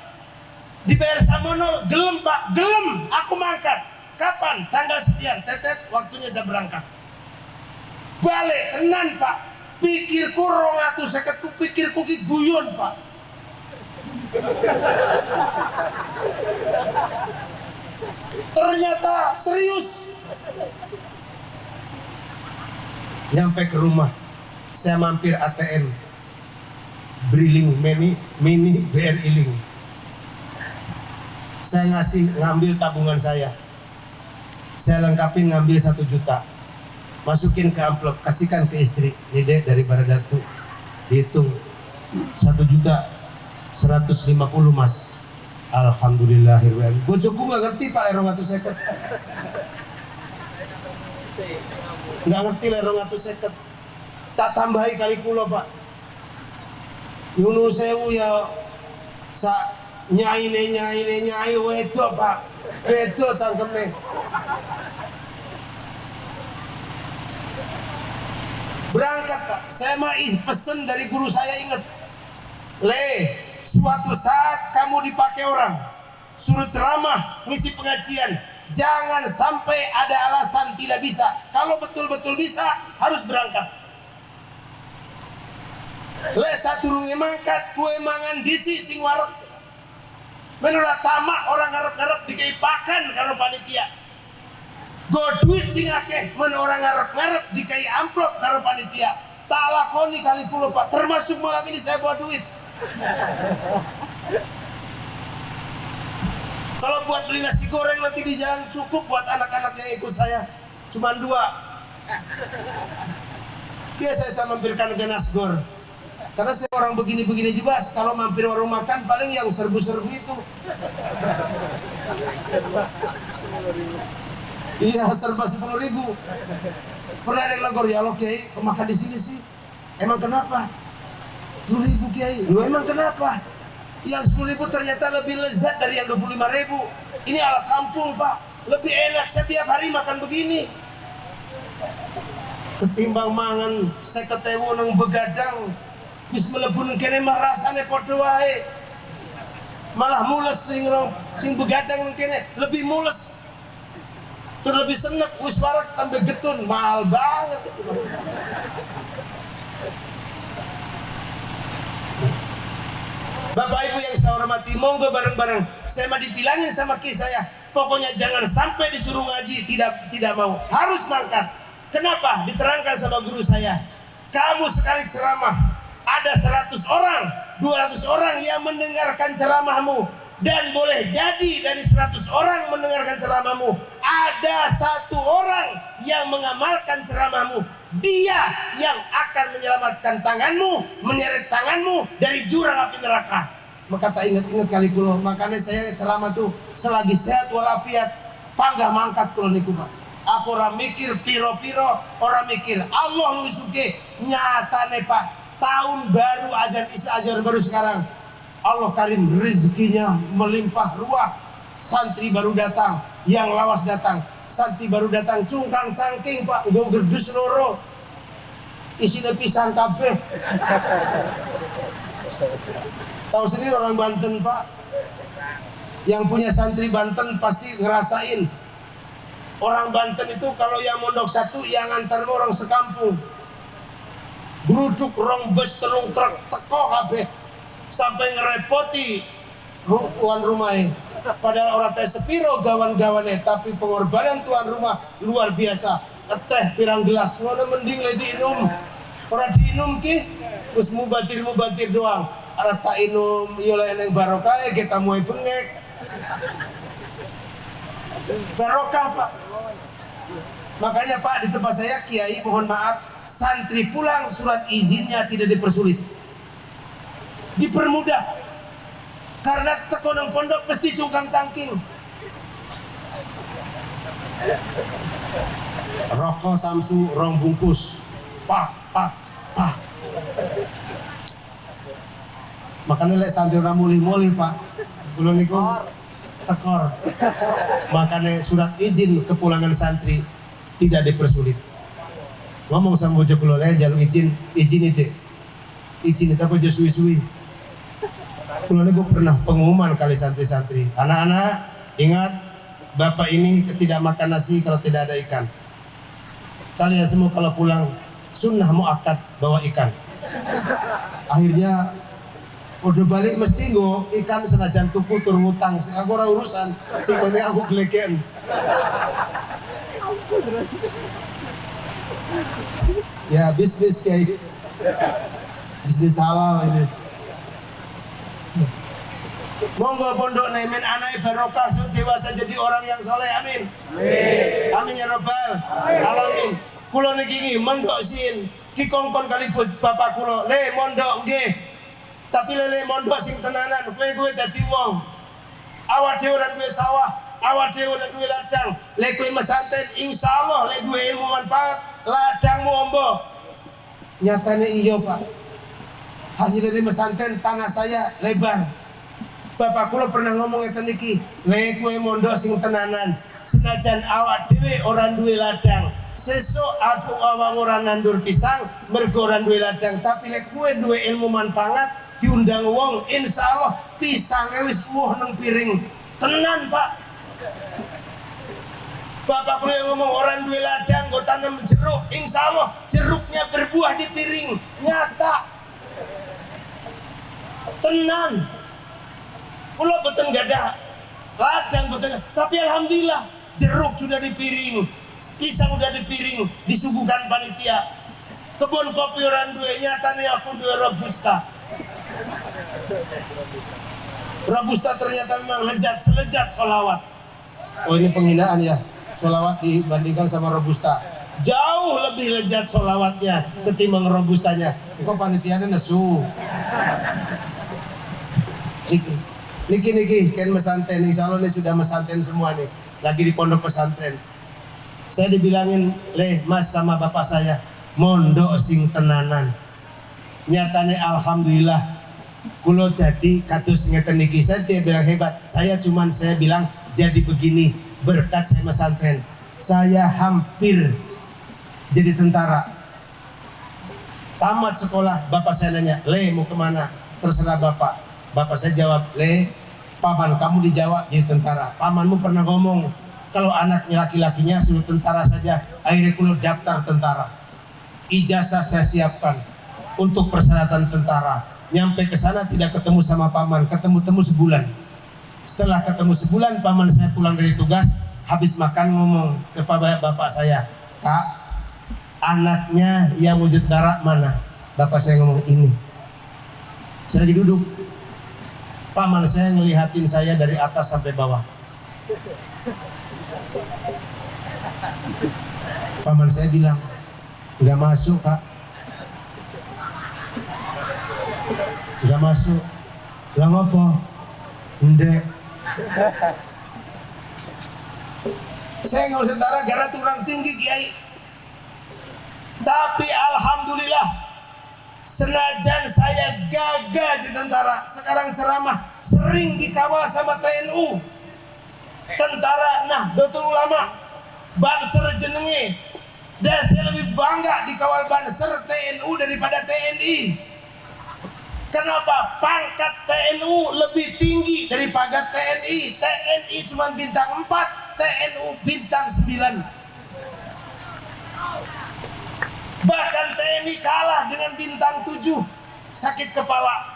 Dibayar samono, gelem Pak, gelem, aku mangkat. Kapan? Tanggal sekian, tetet, waktunya saya berangkat. Balik, tenan Pak. Pikirku 250 ku pikirku ki guyon Pak. Ternyata serius. Nyampe ke rumah, saya mampir ATM Briling mini BRI Link. Saya ngambil tabungan saya lengkapin, ngambil 1 juta, masukin ke amplop, kasihkan ke istri. Ini deh dari Baradatu, dihitung 1.150.000 mas. Alhamdulillahirrahmanirrahim. Bojoku gak ngerti Pak lerong 150. Nggak ngerti lerong 150. Tak tambahi kali kula Pak. Yunu sewu ya nyai wedok Pak. Wedok cangkeme. Berangkat Pak. Saya mah pesen dari guru saya, ingat. Suatu saat kamu dipakai orang, suruh ceramah, ngisi pengajian, jangan sampai ada alasan tidak bisa. Kalau betul-betul bisa, harus berangkat. Saturunge mangkat, kue mangan disi sing wareg. Menurut tamak orang ngarep-ngarep dikei pakan karo panitia. Go duit sing akeh, men orang ngarep-ngarep dikei amplop karo panitia. Tak lakoni kali kula Pak, termasuk malam ini saya bawa duit. Kalau buat beli nasi goreng nanti di jalan cukup buat anak-anak yang ikut saya, cuma 2. Biasa saya mampirkan ke Nasgor. Karena saya orang begini-begini juga, kalau mampir warung makan paling yang serbu-serbu itu. Iya, serba 10.000. Pernah ada yang negor, ya lo Kiai, makan di sini sih. Emang kenapa? 10.000 Kiai. Lu emang kenapa? Yang 10.000 ternyata lebih lezat dari yang 25.000. Ini ala kampung Pak, lebih enak setiap hari makan begini ketimbang mangan 50.000 nang begadang. Wis melebun kene mah rasane padha wae. Malah mules sing begadang nang kene lebih mules. Terlebih senep, wis warak tambah getun, mahal banget itu Bang. Bapak Ibu yang saya hormati, monggo bareng-bareng. Saya mah dibilangin sama ki saya, pokoknya jangan sampai disuruh ngaji, tidak mau. Harus mangkat. Kenapa? Diterangkan sama guru saya. Kamu sekali ceramah, ada 100 orang, 200 orang yang mendengarkan ceramahmu. Dan boleh jadi dari 100 orang mendengarkan ceramahmu, ada 1 orang yang mengamalkan ceramahmu. Dia yang akan menyelamatkan tanganmu, menyeret tanganmu dari jurang api neraka. Maka tak ingat-ingat kali kulo. Makanya saya ceramah tuh selagi sehat walafiat, panggah mangkat kulo niku Pak. Aku orang mikir piro-piro, orang mikir Allah lu suke nyatane Pak. Tahun baru ajar baru sekarang, Allah karim rezekinya melimpah ruah. Santri baru datang, yang lawas datang. Santri baru datang, cungkang cangking Pak, gue gerdus loro, isinya pisang kabeh. Tahu sendiri orang Banten Pak, yang punya santri Banten pasti ngerasain. Orang Banten itu kalau yang mondok 1, yang antar orang sekampung. Bruduk rong bus telung truk teko kabeh, sampai ngerepoti tuan rumahnya. Padahal orang teh sepiro gawan-gawane, tapi pengorbanan tuan rumah luar biasa. Teh pirang gelas, ngono mending le diinum. Ora diinum ki, wis mubatir doang. Arep tak inum yo le nang barokah kita muai bengek. Barokah Pak. Makanya Pak, di tempat saya Kiai mohon maaf, santri pulang surat izinnya tidak dipersulit, dipermudah. Karena tekonang pondok pasti cungkang cangking. Rokok Samsu rong bungkus, pak. Makanya lek santri ora mulih-mulih Pak, kula niku tekor. Makanya surat izin kepulangan santri tidak dipersulit. Ngomong sama bocah kula lek jaluk izin ide. Izin itu apa aja suwi-suwi. Kula niku pernah pengumuman kali santri-santri. Anak-anak, ingat Bapak ini tidak makan nasi kalau tidak ada ikan. Kalian semua kalau pulang sunnah muakkad bawa ikan. Akhirnya udah balik mesti nggo ikan senajan tuku tur ngutang. Aku ora urusan, sing penting aku glegen. Ya bisnis kayak gitu. Bisnis halal ini. Monggo pondok nemen anak barokah dewasa jadi orang yang soleh, amin. Amin ya robbal alamin. Kulo niki mondok sin dikongkon kali bapak kulo, le mondok nggih. Tapi lele mondok sing tenanan, kowe dadi wong. Awak dhewe ora duwe sawah, awak dhewe ora duwe ladang. Le kowe mesanten insyaallah le duwe ilmu manfaat, ladangmu ombo. Nyatane iya, Pak. Hasil dari mesanten tanah saya lebar. Bapak kula pernah ngomong ngeten iki, le kowe mondok sing tenanan, senajan awak dhewe ora duwe ladang, sesuk aku awak ora nandur pisang mergo ora duwe ladang, tapi lek kowe duwe ilmu manfaat diundang wong, insyaallah pisange wis woh nang piring. Tenan, Pak. Bapak kula yang ngomong orang duwe ladang nggo tanam jeruk, insyaallah jeruknya berbuah di piring. Nyata. Tenan. Kula boten gadah ladang boten, tapi alhamdulillah jeruk sudah di piring, pisang sudah di piring, disuguhkan panitia. Kebun kopi orang duwe, nyatane aku duwe robusta. Robusta ternyata memang lezat, selezat sholawat. Oh ini penghinaan ya, sholawat dibandingkan sama robusta. Jauh lebih lezat sholawatnya ketimbang robustanya. Kok panitianya nesu. Niki kan mesanten, insya Allah ini sudah mesanten semua nih, lagi di pondok pesantren. Saya dibilangin, le mas sama bapak saya, mondok sing tenanan. Nyatane alhamdulillah, kulo dadi kados ngeten niki. Saya tidak bilang hebat, saya bilang jadi begini berkat saya pesantren. Saya hampir jadi tentara. Tamat sekolah, bapak saya nanya, le mau kemana? Terserah bapak. Bapak saya jawab, le, paman kamu di Jawa jadi tentara. Pamanmu pernah ngomong kalau anaknya laki-lakinya suruh tentara saja. Akhirnya kulo daftar tentara. Ijazah saya siapkan untuk persyaratan tentara. Nyampe ke sana tidak ketemu sama paman, ketemu sebulan. Setelah ketemu sebulan, paman saya pulang dari tugas, habis makan ngomong ke bapak saya, Kak, anaknya yang mau tentara mana? Bapak saya ngomong ini. Saya lagi duduk. Paman saya ngelihatin saya dari atas sampai bawah. Paman saya bilang, nggak masuk, Kak. Nggak masuk. Lah ngopo? Ndek. Saya nggak usah tentara gara kurang tinggi, Kiai. Tapi alhamdulillah, senajan saya gagal di tentara, sekarang ceramah sering dikawal sama TNU. Tentara Nahdlatul Ulama, Banser jenenge. Dan saya lebih bangga dikawal Banser TNU daripada TNI. Kenapa? Pangkat TNU lebih tinggi daripada TNI. TNI cuma bintang 4, TNU bintang 9. Bahkan TNI kalah dengan bintang 7, sakit kepala.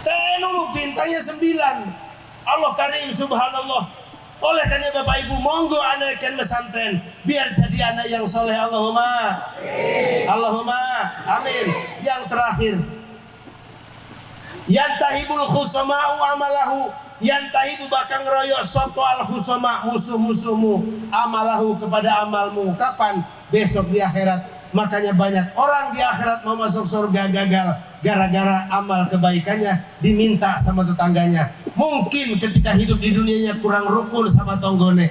TNI bintangnya 9. Allah karim subhanallah. Oleh karena Bapak Ibu, monggo anakkan pesantren biar jadi anak yang soleh. Allahumma Allahumma amin. Yang terakhir, yantahibul khusama'u amalahu, yantahibu bakang royok sopo al khusama, musuh-musuhmu amalahu kepada amalmu. Kapan? Besok di akhirat. Makanya banyak orang di akhirat mau masuk surga gagal gara-gara amal kebaikannya diminta sama tetangganya. Mungkin ketika hidup di dunianya kurang rukun sama tonggone.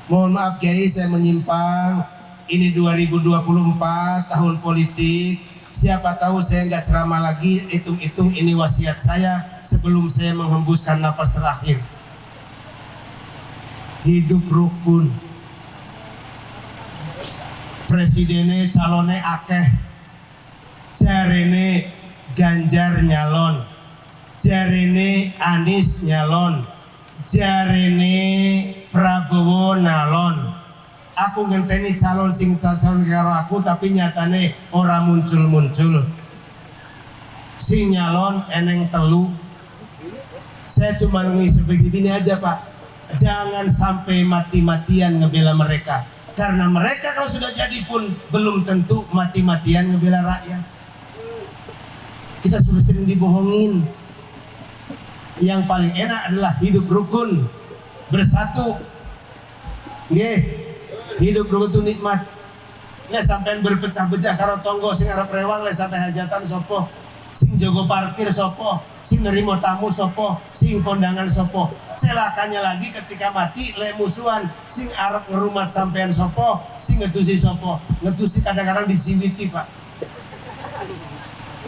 Mohon maaf Kiai, saya menyimpang. Ini 2024 tahun politik. Siapa tahu saya nggak ceramah lagi. Hitung-hitung ini wasiat saya sebelum saya menghembuskan napas terakhir. Hidup rukun. Presidennya calonnya akeh, jarene Ganjar nyalon, jarene Anies nyalon, jarene Prabowo nyalon, aku ngenteni calon sing calon karo aku tapi nyatane ora muncul-muncul. Sing nyalon eneng telu. Saya cuma ngisi begini aja Pak, jangan sampai mati-matian ngebela mereka, karena mereka kalau sudah jadi pun belum tentu mati-matian ngebela rakyat. Kita sudah sering dibohongin. Yang paling enak adalah hidup rukun, bersatu. Hidup rukun itu nikmat. Nek sampean berpecah-pecah karo tonggo sing arep rewang le sampai hajatan sopo, sing jogo parkir sopo, sing nerimo tamu sopo, sing kondangan sopo. Celakanya lagi ketika mati le musuhan, sing arep ngerumat sampean sopo, sing ngetusi sopo. Ngetusi kadang-kadang diciwiti Pak.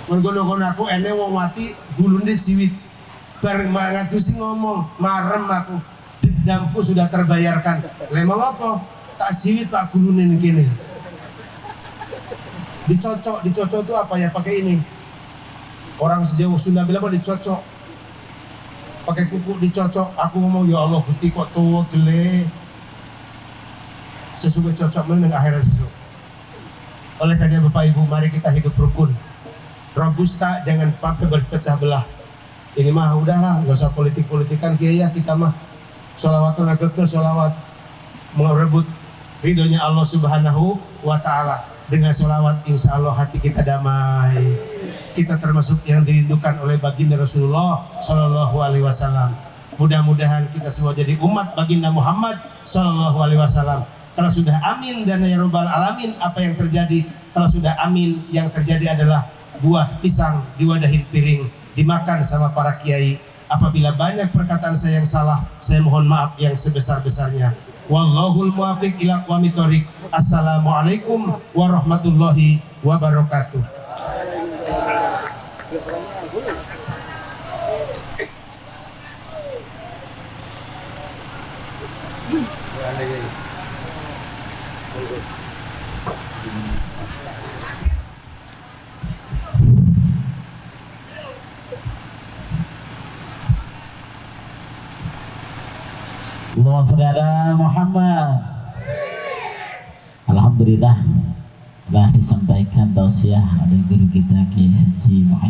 Mergono-gono aku ene wong mati gulune ciwit. Bareng ngatusi ngomong, marem aku. Dendamku sudah terbayarkan. Lemong apa? Tak ciwit Pak gulune ning kene. Dicocok itu apa ya? Pakai ini. Orang sejauh Sunda bilang apa dicocok. Pakai kuku dicocok. Aku ngomong ya Allah Gusti kok tua gele. Sesuai cocok meneng akhirat sesuai. Oleh karena Bapak Ibu, mari kita hidup rukun. Robusta, jangan sampai berpecah belah. Ini mah udahlah, nggak usah politik-politikan kiai ya, kita mah sholawatun agaknya sholawat merebut ridhonya Allah Subhanahu wa Ta'ala. Dengan sholawat insya Allah hati kita damai. Kita termasuk yang dirindukan oleh baginda Rasulullah Sallallahu Alaihi Wasallam. Mudah-mudahan kita semua jadi umat baginda Muhammad Sallallahu Alaihi Wasallam. Kalau sudah amin dan ya Rabbal Alamin, apa yang terjadi? Kalau sudah amin, yang terjadi adalah buah pisang diwadahin piring dimakan sama para kiai. Apabila banyak perkataan saya yang salah, saya mohon maaf yang sebesar-besarnya. Wallahul muwaffiq ila aqwamit thoriq. Assalamualaikum warahmatullahi wabarakatuh. Allahumma sholli ala Muhammad. Alhamdulillah telah disampaikan tausiah oleh guru kita Kiai Haji Muhammad.